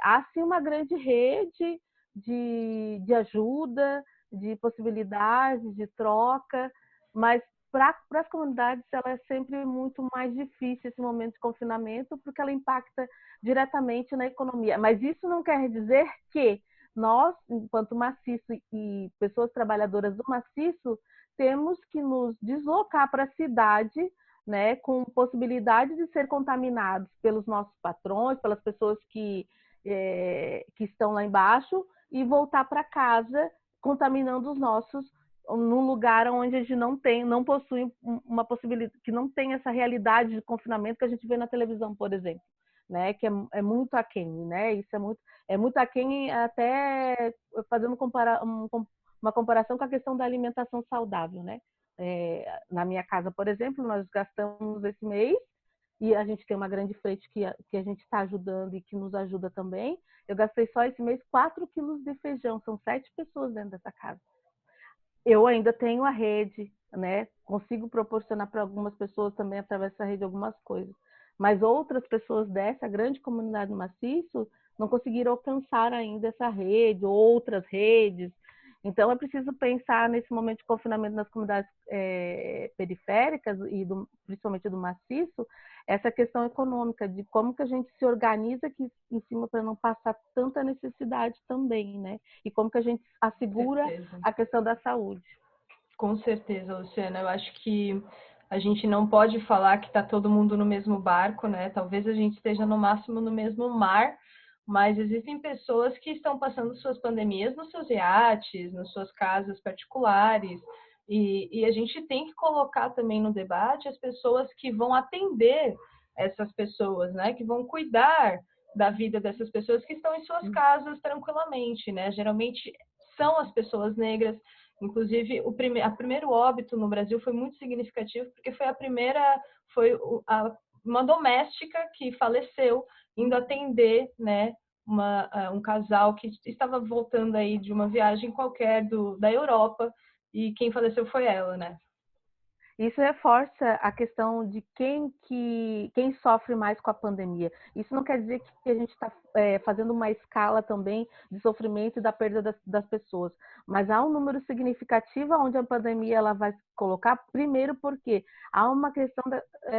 Há sim uma grande rede de ajuda, de possibilidades, de troca, mas para as comunidades ela é sempre muito mais difícil esse momento de confinamento, porque ela impacta diretamente na economia. Mas isso não quer dizer que nós, enquanto maciço e pessoas trabalhadoras do maciço, temos que nos deslocar para a cidade, né, com possibilidade de ser contaminados pelos nossos patrões, pelas pessoas que estão lá embaixo, e voltar para casa contaminando os nossos num lugar onde a gente não possui uma possibilidade, que não tem essa realidade de confinamento que a gente vê na televisão, por exemplo, né? Que é muito aquém, né? Isso é muito aquém, até fazendo uma comparação com a questão da alimentação saudável, né? Na minha casa, por exemplo, nós gastamos esse mês, e a gente tem uma grande frente que a gente está ajudando e que nos ajuda também. Eu gastei só esse mês 4 quilos de feijão, são 7 pessoas dentro dessa casa. Eu ainda tenho a rede, né? Consigo proporcionar para algumas pessoas também através dessa rede algumas coisas. Mas outras pessoas dessa grande comunidade do maciço não conseguiram alcançar ainda essa rede, outras redes. Então é preciso pensar nesse momento de confinamento nas comunidades periféricas e principalmente do maciço, essa questão econômica de como que a gente se organiza aqui em cima para não passar tanta necessidade também, né? E como que a gente assegura a questão da saúde. Com certeza, Luciana. Eu acho que a gente não pode falar que está todo mundo no mesmo barco, né? Talvez a gente esteja no máximo no mesmo mar, mas existem pessoas que estão passando suas pandemias nos seus iates, nas suas casas particulares, e a gente tem que colocar também no debate as pessoas que vão atender essas pessoas, né? Que vão cuidar da vida dessas pessoas que estão em suas casas tranquilamente, né? Geralmente são as pessoas negras. Inclusive, o primeiro óbito no Brasil foi muito significativo, porque foi uma doméstica que faleceu indo atender, né, um casal que estava voltando aí de uma viagem qualquer da Europa, e quem faleceu foi ela, né? Isso reforça a questão de quem sofre mais com a pandemia. Isso não quer dizer que a gente está fazendo uma escala também de sofrimento e da perda das pessoas, mas há um número significativo onde a pandemia ela vai se colocar, primeiro porque há uma questão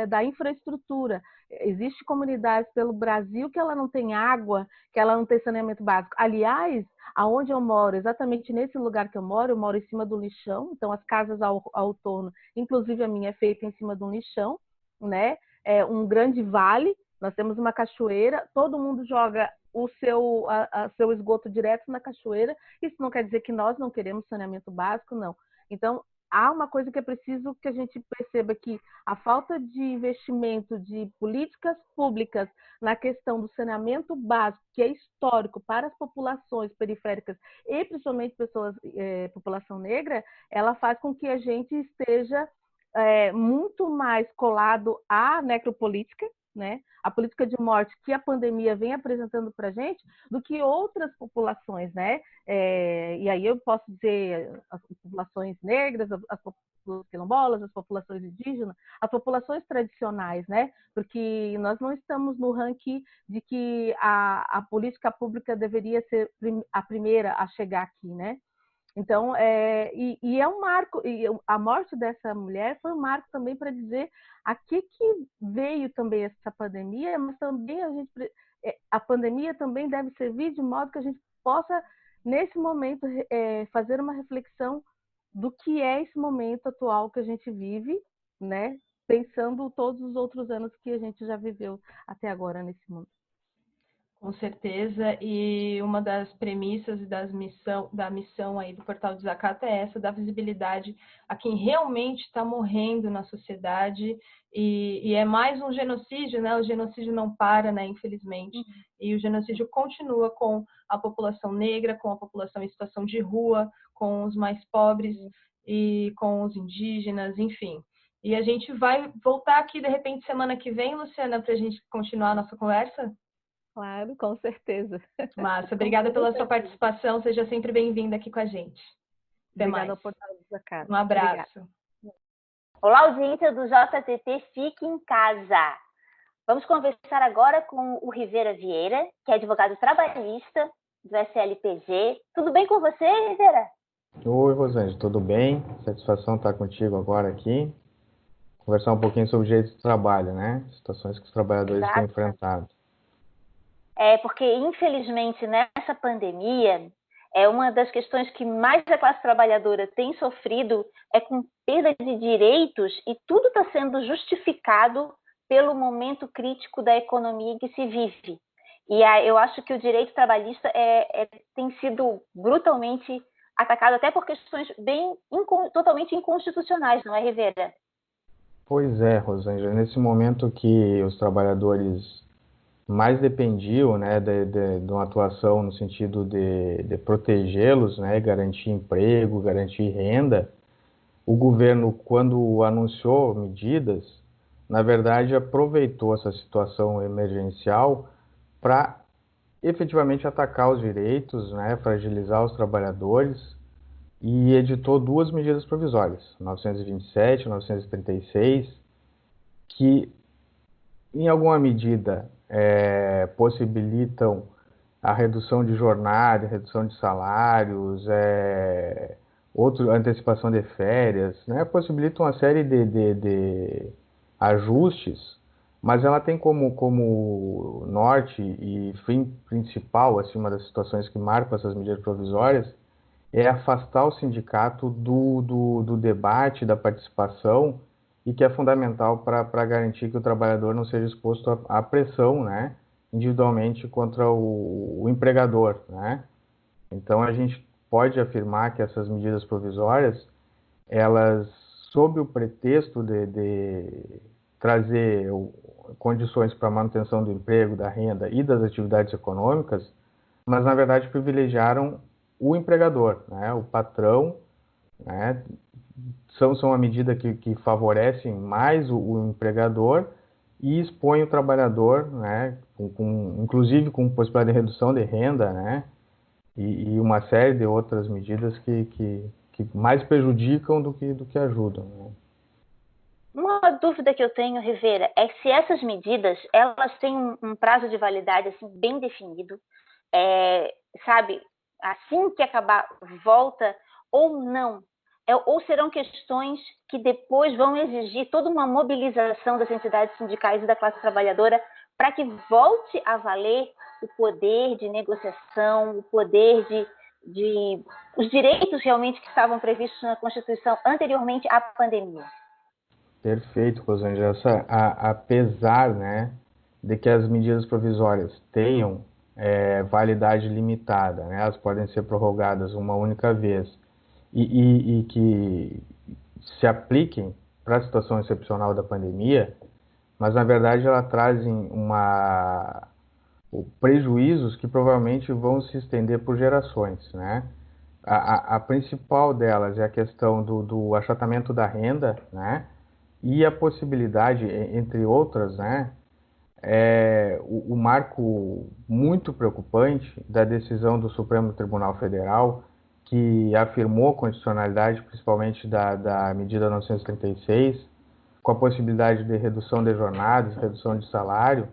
da infraestrutura. Existem comunidades pelo Brasil que ela não tem água, que ela não tem saneamento básico. Aliás, aonde eu moro, exatamente nesse lugar que eu moro em cima do lixão, então as casas ao torno, inclusive a minha é feita em cima de um lixão, né? É um grande vale, nós temos uma cachoeira, todo mundo joga o seu esgoto direto na cachoeira. Isso não quer dizer que nós não queremos saneamento básico, não. Então, há uma coisa que é preciso que a gente perceba, que a falta de investimento de políticas públicas na questão do saneamento básico, que é histórico para as populações periféricas e principalmente população negra, ela faz com que a gente esteja muito mais colado à necropolítica, né? A política de morte que a pandemia vem apresentando para a gente, do que outras populações, né? E aí eu posso dizer as populações negras, as populações quilombolas, as populações indígenas, as populações tradicionais, né? Porque nós não estamos no ranking de que a política pública deveria ser a primeira a chegar aqui, né? Então, é um marco, e a morte dessa mulher foi um marco também para dizer a que veio também essa pandemia, mas também a pandemia também deve servir de modo que a gente possa, nesse momento, fazer uma reflexão do que é esse momento atual que a gente vive, né? Pensando todos os outros anos que a gente já viveu até agora nesse mundo. Com certeza, e uma das premissas da missão aí do Portal Desacato é essa, da visibilidade a quem realmente está morrendo na sociedade, e é mais um genocídio, né? O genocídio não para, né? Infelizmente, e o genocídio continua com a população negra, com a população em situação de rua, com os mais pobres e com os indígenas, enfim. E a gente vai voltar aqui, de repente, semana que vem, Luciana, para a gente continuar a nossa conversa? Claro, com certeza. Massa, obrigada pela sua participação. Seja sempre bem-vinda aqui com a gente. Até Obrigada mais. ao Portal do Zacato. Um abraço. Obrigada. Olá, audiência do JTT Fique em Casa. Vamos conversar agora com o Rivera Vieira, que é advogado trabalhista do SLPG. Tudo bem com você, Rivera? Oi, Rosângela, tudo bem? Satisfação estar contigo agora aqui. Conversar um pouquinho sobre o direito do trabalho, né? Situações que os trabalhadores têm enfrentado. Porque, infelizmente, nessa pandemia, uma das questões que mais a classe trabalhadora tem sofrido é com perda de direitos, e tudo está sendo justificado pelo momento crítico da economia em que se vive. E eu acho que o direito trabalhista tem sido brutalmente atacado, até por questões totalmente inconstitucionais, não é, Rivera? Pois é, Rosângela, nesse momento que os trabalhadores mais dependiam, né, de uma atuação no sentido de protegê-los, né, garantir emprego, garantir renda, o governo, quando anunciou medidas, na verdade aproveitou essa situação emergencial para efetivamente atacar os direitos, né, fragilizar os trabalhadores, e editou duas medidas provisórias, 927 e 936, que em alguma medida possibilitam a redução de jornada, redução de salários, antecipação de férias, né, possibilitam uma série de ajustes, mas ela tem como norte e fim principal, acima das situações que marcam essas medidas provisórias, é afastar o sindicato do debate, da participação, e que é fundamental para garantir que o trabalhador não seja exposto à pressão, né, individualmente contra o empregador, né? Então a gente pode afirmar que essas medidas provisórias, elas, sob o pretexto de trazer condições para a manutenção do emprego, da renda e das atividades econômicas, mas na verdade privilegiaram o empregador, né, o patrão, né, são uma medida que favorecem mais o empregador e expõe o trabalhador, né, inclusive com possibilidade de redução de renda, né, e uma série de outras medidas que mais prejudicam do que ajudam, né. Uma dúvida que eu tenho, Rivera, é se essas medidas, elas têm um prazo de validade assim, bem definido, sabe, assim que acabar, volta ou não? Ou serão questões que depois vão exigir toda uma mobilização das entidades sindicais e da classe trabalhadora para que volte a valer o poder de negociação, o poder de os direitos realmente que estavam previstos na Constituição anteriormente à pandemia? Perfeito, Rosângela. Apesar, né, de que as medidas provisórias tenham validade limitada, né, elas podem ser prorrogadas uma única vez, e que se apliquem para a situação excepcional da pandemia, mas na verdade elas trazem prejuízos que provavelmente vão se estender por gerações, né? A principal delas é a questão do achatamento da renda, né? E a possibilidade, entre outras, né, o marco muito preocupante da decisão do Supremo Tribunal Federal, que afirmou a constitucionalidade, principalmente da medida 936, com a possibilidade de redução de jornadas, redução de salário,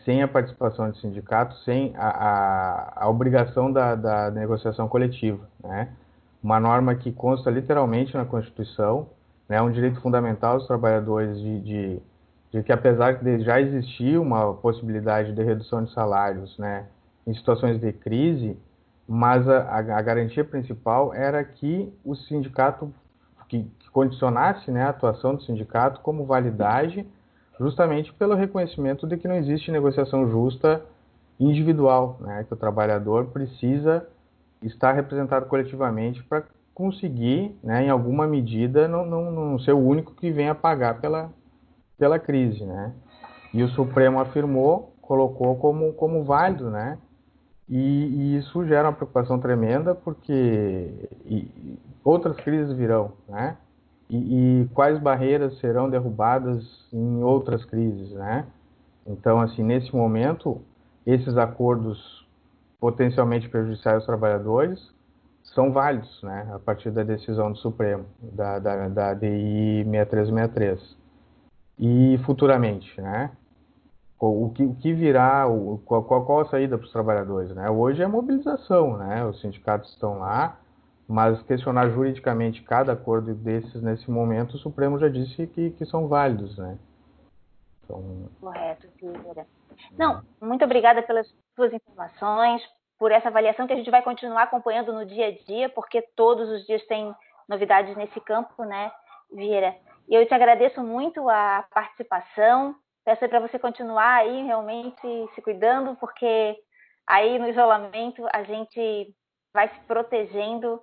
sem a participação de sindicatos, sem a obrigação da negociação coletiva, né? Uma norma que consta literalmente na Constituição, né, um direito fundamental dos trabalhadores de que, apesar de já existir uma possibilidade de redução de salários, né, em situações de crise, mas a garantia principal era que o sindicato, que condicionasse, né, a atuação do sindicato como validade, justamente pelo reconhecimento de que não existe negociação justa individual, né, que o trabalhador precisa estar representado coletivamente para conseguir, né, em alguma medida, não ser o único que venha pagar pela crise, né? E o Supremo afirmou, colocou como válido, né? E isso gera uma preocupação tremenda, porque outras crises virão, né? e quais barreiras serão derrubadas em outras crises, né? Então, assim, nesse momento, esses acordos potencialmente prejudiciais aos trabalhadores são válidos, né? A partir da decisão do Supremo, da DI 6363. E futuramente, né? O que virá, qual a saída para os trabalhadores, né? Hoje é mobilização, né? Os sindicatos estão lá, mas questionar juridicamente cada acordo desses nesse momento, o Supremo já disse que são válidos, né? Então... Correto, Vieira. Não, muito obrigada pelas suas informações, por essa avaliação que a gente vai continuar acompanhando no dia a dia, porque todos os dias tem novidades nesse campo, né, Vieira? E eu te agradeço muito a participação. Peço para você continuar aí realmente se cuidando, porque aí no isolamento a gente vai se protegendo,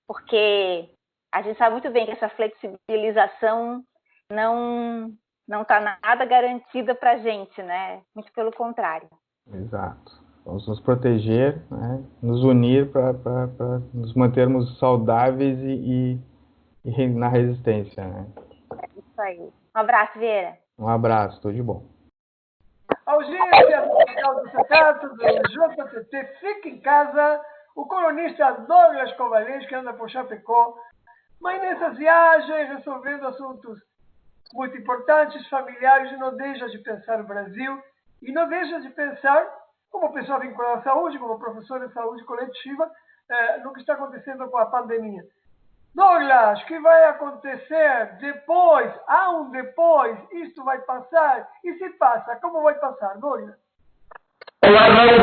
porque a gente sabe muito bem que essa flexibilização não está nada garantida para a gente, né? Muito pelo contrário. Exato. Vamos nos proteger, né? Nos unir para nos mantermos saudáveis e na resistência, né? É isso aí. Um abraço, Vieira. Um abraço, tudo de bom. Audiência do Portal do Sindicato, do JTT, fica em casa. O colunista Douglas Covalente, que anda por Chapecó, mas nessas viagens, resolvendo assuntos muito importantes, familiares, não deixa de pensar o Brasil e não deixa de pensar, como pessoa vinculada à saúde, como professor de saúde coletiva, no que está acontecendo com a pandemia. Douglas, o que vai acontecer depois? Há um depois? Isto vai passar? E se passa, como vai passar, Douglas? Olá, Raul,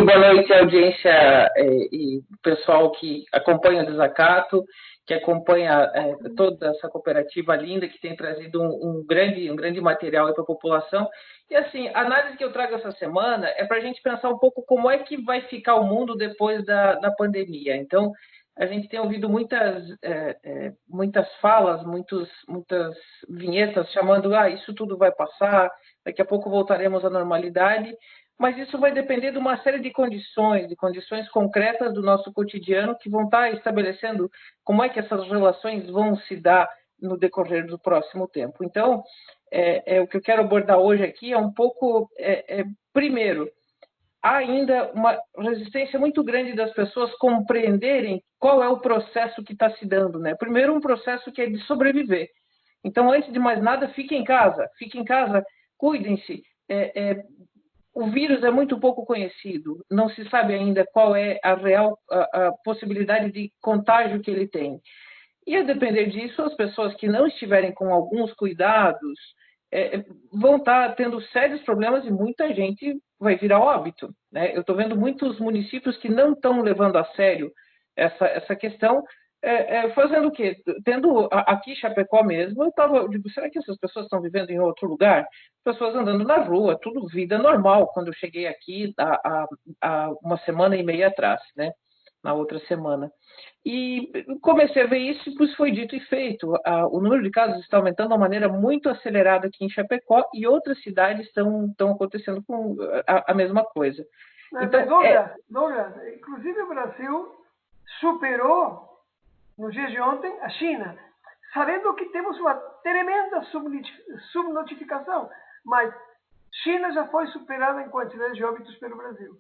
boa noite, audiência e pessoal que acompanha o Desacato, que acompanha toda essa cooperativa linda que tem trazido um grande material para a população. E assim, a análise que eu trago essa semana é para a gente pensar um pouco como é que vai ficar o mundo depois da pandemia. Então, a gente tem ouvido muitas falas, muitas vinhetas chamando, isso tudo vai passar, daqui a pouco voltaremos à normalidade, mas isso vai depender de uma série de condições concretas do nosso cotidiano que vão estar estabelecendo como é que essas relações vão se dar no decorrer do próximo tempo. Então, o que eu quero abordar hoje aqui é um pouco, primeiro, há ainda uma resistência muito grande das pessoas compreenderem qual é o processo que está se dando, né? Primeiro, um processo que é de sobreviver. Então, antes de mais nada, fiquem em casa, cuidem-se. O vírus é muito pouco conhecido, não se sabe ainda qual é a real a possibilidade de contágio que ele tem. E a depender disso, as pessoas que não estiverem com alguns cuidados vão estar tendo sérios problemas e muita gente vai virar óbito, né? Eu estou vendo muitos municípios que não estão levando a sério essa questão, fazendo o quê? Tendo aqui Chapecó mesmo, eu digo, será que essas pessoas estão vivendo em outro lugar? Pessoas andando na rua, tudo vida normal, quando eu cheguei aqui há uma semana e meia atrás, né? Na outra semana. E comecei a ver isso, pois foi dito e feito. O número de casos está aumentando de uma maneira muito acelerada aqui em Chapecó e outras cidades estão acontecendo com a mesma coisa. Então, Douglas, inclusive o Brasil superou, no dia de ontem, a China, sabendo que temos uma tremenda subnotificação, mas China já foi superada em quantidade de óbitos pelo Brasil.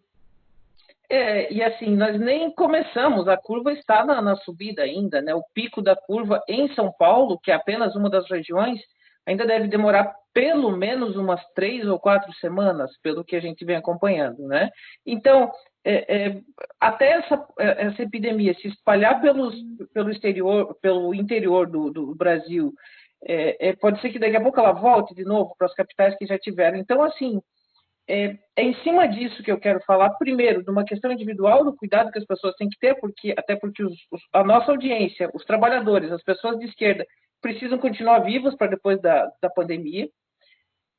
E assim, nós nem começamos, a curva está na subida ainda, né? O pico da curva em São Paulo, que é apenas uma das regiões, ainda deve demorar pelo menos umas 3 ou 4 semanas, pelo que a gente vem acompanhando, né? Então, até essa epidemia se espalhar pelo interior do Brasil, pode ser que daqui a pouco ela volte de novo para as capitais que já tiveram. Então, assim, é em cima disso que eu quero falar, primeiro, de uma questão individual, do cuidado que as pessoas têm que ter, até porque a nossa audiência, os trabalhadores, as pessoas de esquerda, precisam continuar vivas para depois da pandemia.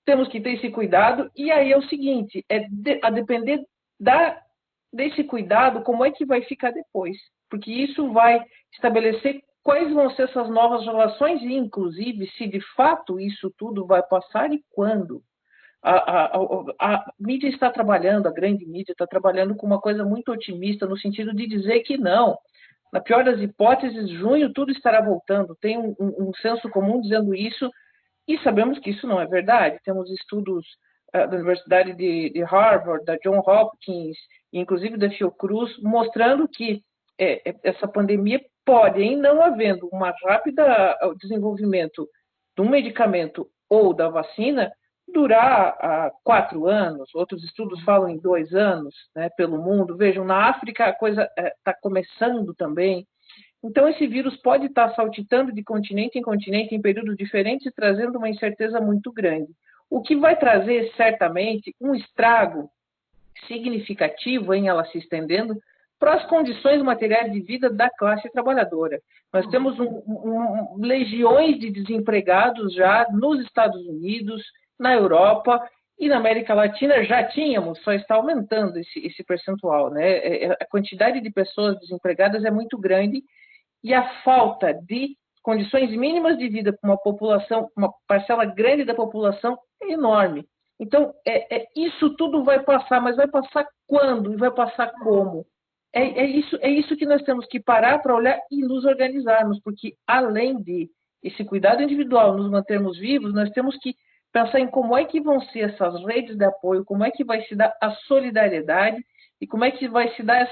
Temos que ter esse cuidado. E aí é o seguinte, a depender desse cuidado, como é que vai ficar depois? Porque isso vai estabelecer quais vão ser essas novas relações e, inclusive, se de fato isso tudo vai passar e quando. A mídia está trabalhando, a grande mídia está trabalhando com uma coisa muito otimista, no sentido de dizer que não, Na pior das hipóteses, junho tudo estará voltando. Tem um senso comum dizendo isso, e sabemos que isso não é verdade. Temos estudos da Universidade de Harvard, da Johns Hopkins, inclusive da Fiocruz, mostrando que essa pandemia pode, em não havendo um rápido desenvolvimento de um medicamento ou da vacina, durar 4 anos. Outros estudos falam em 2 anos, né, pelo mundo. Vejam, na África a coisa está começando também. Então, esse vírus pode estar saltitando de continente em continente em períodos diferentes e trazendo uma incerteza muito grande. O que vai trazer, certamente, um estrago significativo em ela se estendendo para as condições materiais de vida da classe trabalhadora. Nós temos legiões de desempregados já nos Estados Unidos, na Europa e na América Latina já tínhamos, só está aumentando esse percentual, né? A quantidade de pessoas desempregadas é muito grande e a falta de condições mínimas de vida para uma população, uma parcela grande da população é enorme. Então, isso tudo vai passar, mas vai passar quando? E vai passar como? É isso que nós temos que parar para olhar e nos organizarmos, porque além de esse cuidado individual, nos mantermos vivos, nós temos que pensar em como é que vão ser essas redes de apoio, como é que vai se dar a solidariedade e como é que vai se dar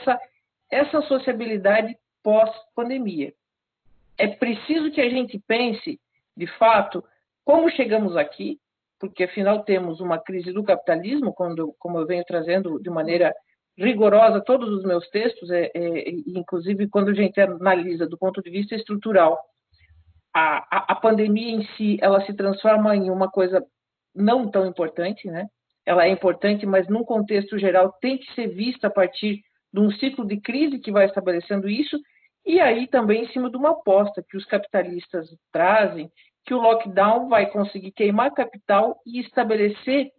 essa sociabilidade pós-pandemia. É preciso que a gente pense, de fato, como chegamos aqui, porque afinal temos uma crise do capitalismo, como eu venho trazendo de maneira rigorosa todos os meus textos, inclusive quando a gente analisa do ponto de vista estrutural, a pandemia em si, ela se transforma em uma coisa não tão importante, né? Ela é importante, mas num contexto geral tem que ser vista a partir de um ciclo de crise que vai estabelecendo isso, e aí também em cima de uma aposta que os capitalistas trazem, que o lockdown vai conseguir queimar capital e estabelecer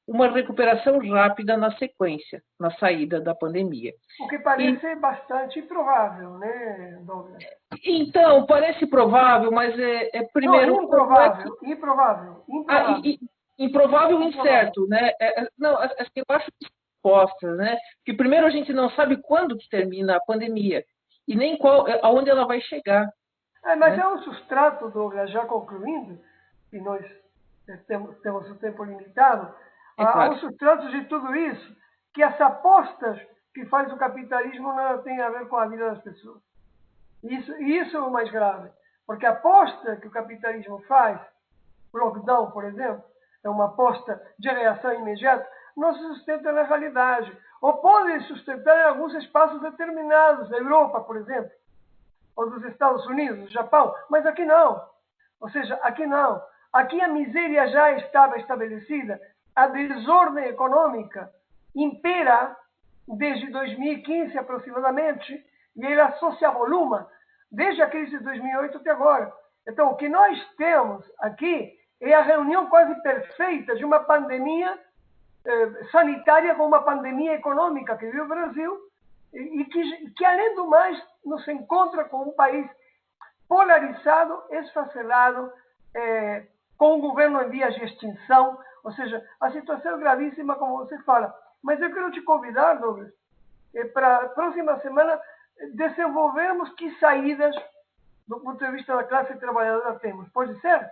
uma recuperação rápida na sequência, na saída da pandemia. O que parece bastante improvável, né, Douglas? Então, parece provável, mas primeiro... Não, improvável. Improvável e incerto, né? Eu acho que respostas, né? Porque primeiro a gente não sabe quando que termina a pandemia e nem aonde ela vai chegar. Mas é um substrato, Douglas, já concluindo, e nós temos o tempo limitado, há um substrato de tudo isso, que as apostas que faz o capitalismo não têm a ver com a vida das pessoas. Isso é o mais grave, porque a aposta que o capitalismo faz, o lockdown, por exemplo, é uma aposta de reação imediata, não se sustenta na realidade, ou pode sustentar em alguns espaços determinados, da Europa, por exemplo, ou dos Estados Unidos, do Japão, mas aqui não. Ou seja, aqui não. Aqui a miséria já estava estabelecida, a desordem econômica impera desde 2015 aproximadamente, e ela só se avoluma desde a crise de 2008 até agora. Então, o que nós temos aqui é a reunião quase perfeita de uma pandemia sanitária com uma pandemia econômica que vive o Brasil e que, além do mais, nos encontra com um país polarizado, esfacelado, com um governo em vias de extinção. Ou seja, a situação é gravíssima, como você fala. Mas eu quero te convidar, Douglas, para a próxima semana desenvolvermos que saídas, do ponto de vista da classe trabalhadora, temos. Pode ser?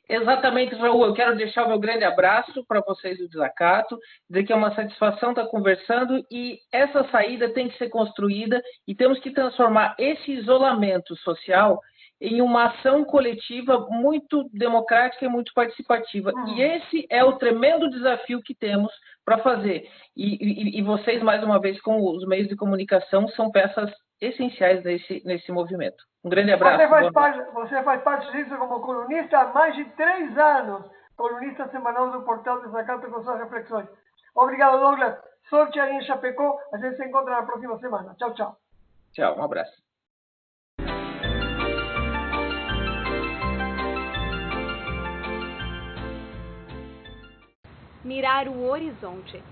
Exatamente, Raul. Eu quero deixar o meu grande abraço para vocês do Desacato, dizer que é uma satisfação estar conversando e essa saída tem que ser construída e temos que transformar esse isolamento social em uma ação coletiva muito democrática e muito participativa. E esse é o tremendo desafio que temos para fazer. E vocês, mais uma vez, com os meios de comunicação, são peças essenciais nesse movimento. Um grande abraço. Você faz parte disso como colunista há mais de 3 anos, colunista semanal do Portal Desacato com suas reflexões. Obrigado, Douglas. Sorte aí em Chapecó. A gente se encontra na próxima semana. Tchau, tchau. Tchau, um abraço. Mirar o horizonte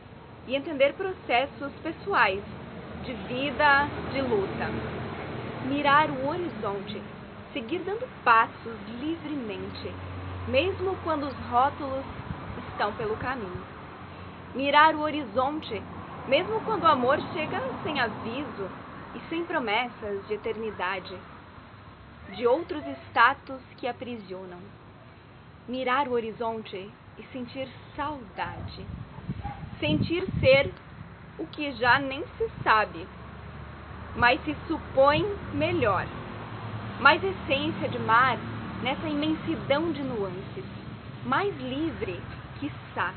e entender processos pessoais, de vida, de luta. Mirar o horizonte, seguir dando passos livremente, mesmo quando os rótulos estão pelo caminho. Mirar o horizonte, mesmo quando o amor chega sem aviso, e sem promessas de eternidade, de outros status que aprisionam. Mirar o horizonte e sentir saudade. Sentir ser o que já nem se sabe, mas se supõe melhor. Mais essência de mar nessa imensidão de nuances. Mais livre, quiçá.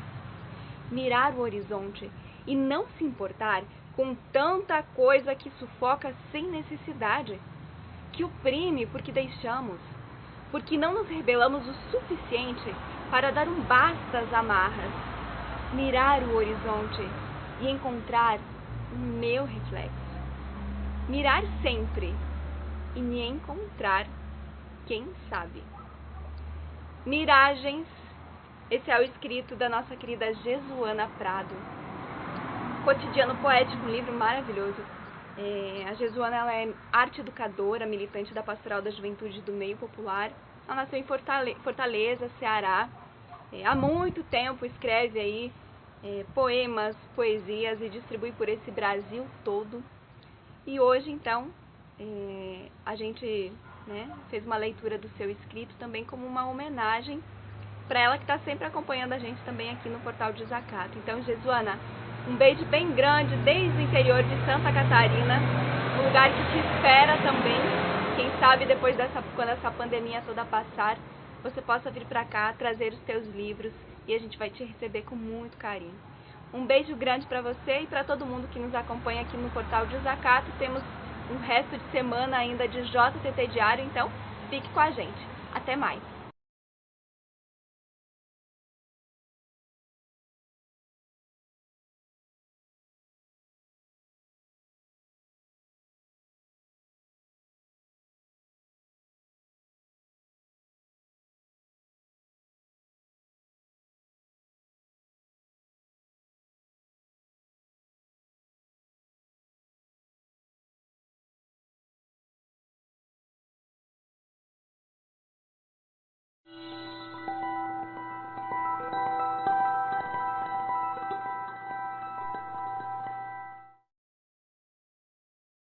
Mirar o horizonte e não se importar com tanta coisa que sufoca sem necessidade, que oprime porque deixamos, porque não nos rebelamos o suficiente para dar um basta às amarras. Mirar o horizonte e encontrar o meu reflexo. Mirar sempre e me encontrar, quem sabe. Miragens, esse é o escrito da nossa querida Jesuana Prado. Cotidiano Poético, um livro maravilhoso. A Jesuana, ela é arte educadora, militante da Pastoral da Juventude do Meio Popular. Ela nasceu em Fortaleza, Ceará. Há muito tempo escreve aí poemas, poesias e distribui por esse Brasil todo. E hoje, então, a gente fez uma leitura do seu escrito também como uma homenagem para ela que está sempre acompanhando a gente também aqui no Portal de Desacato. Então, Jesuana, um beijo bem grande desde o interior de Santa Catarina, um lugar que te espera também. Quem sabe depois quando essa pandemia toda passar, você possa vir para cá, trazer os teus livros e a gente vai te receber com muito carinho. Um beijo grande para você e para todo mundo que nos acompanha aqui no Portal de Desacato. Temos um resto de semana ainda de JTT Diário, então fique com a gente. Até mais!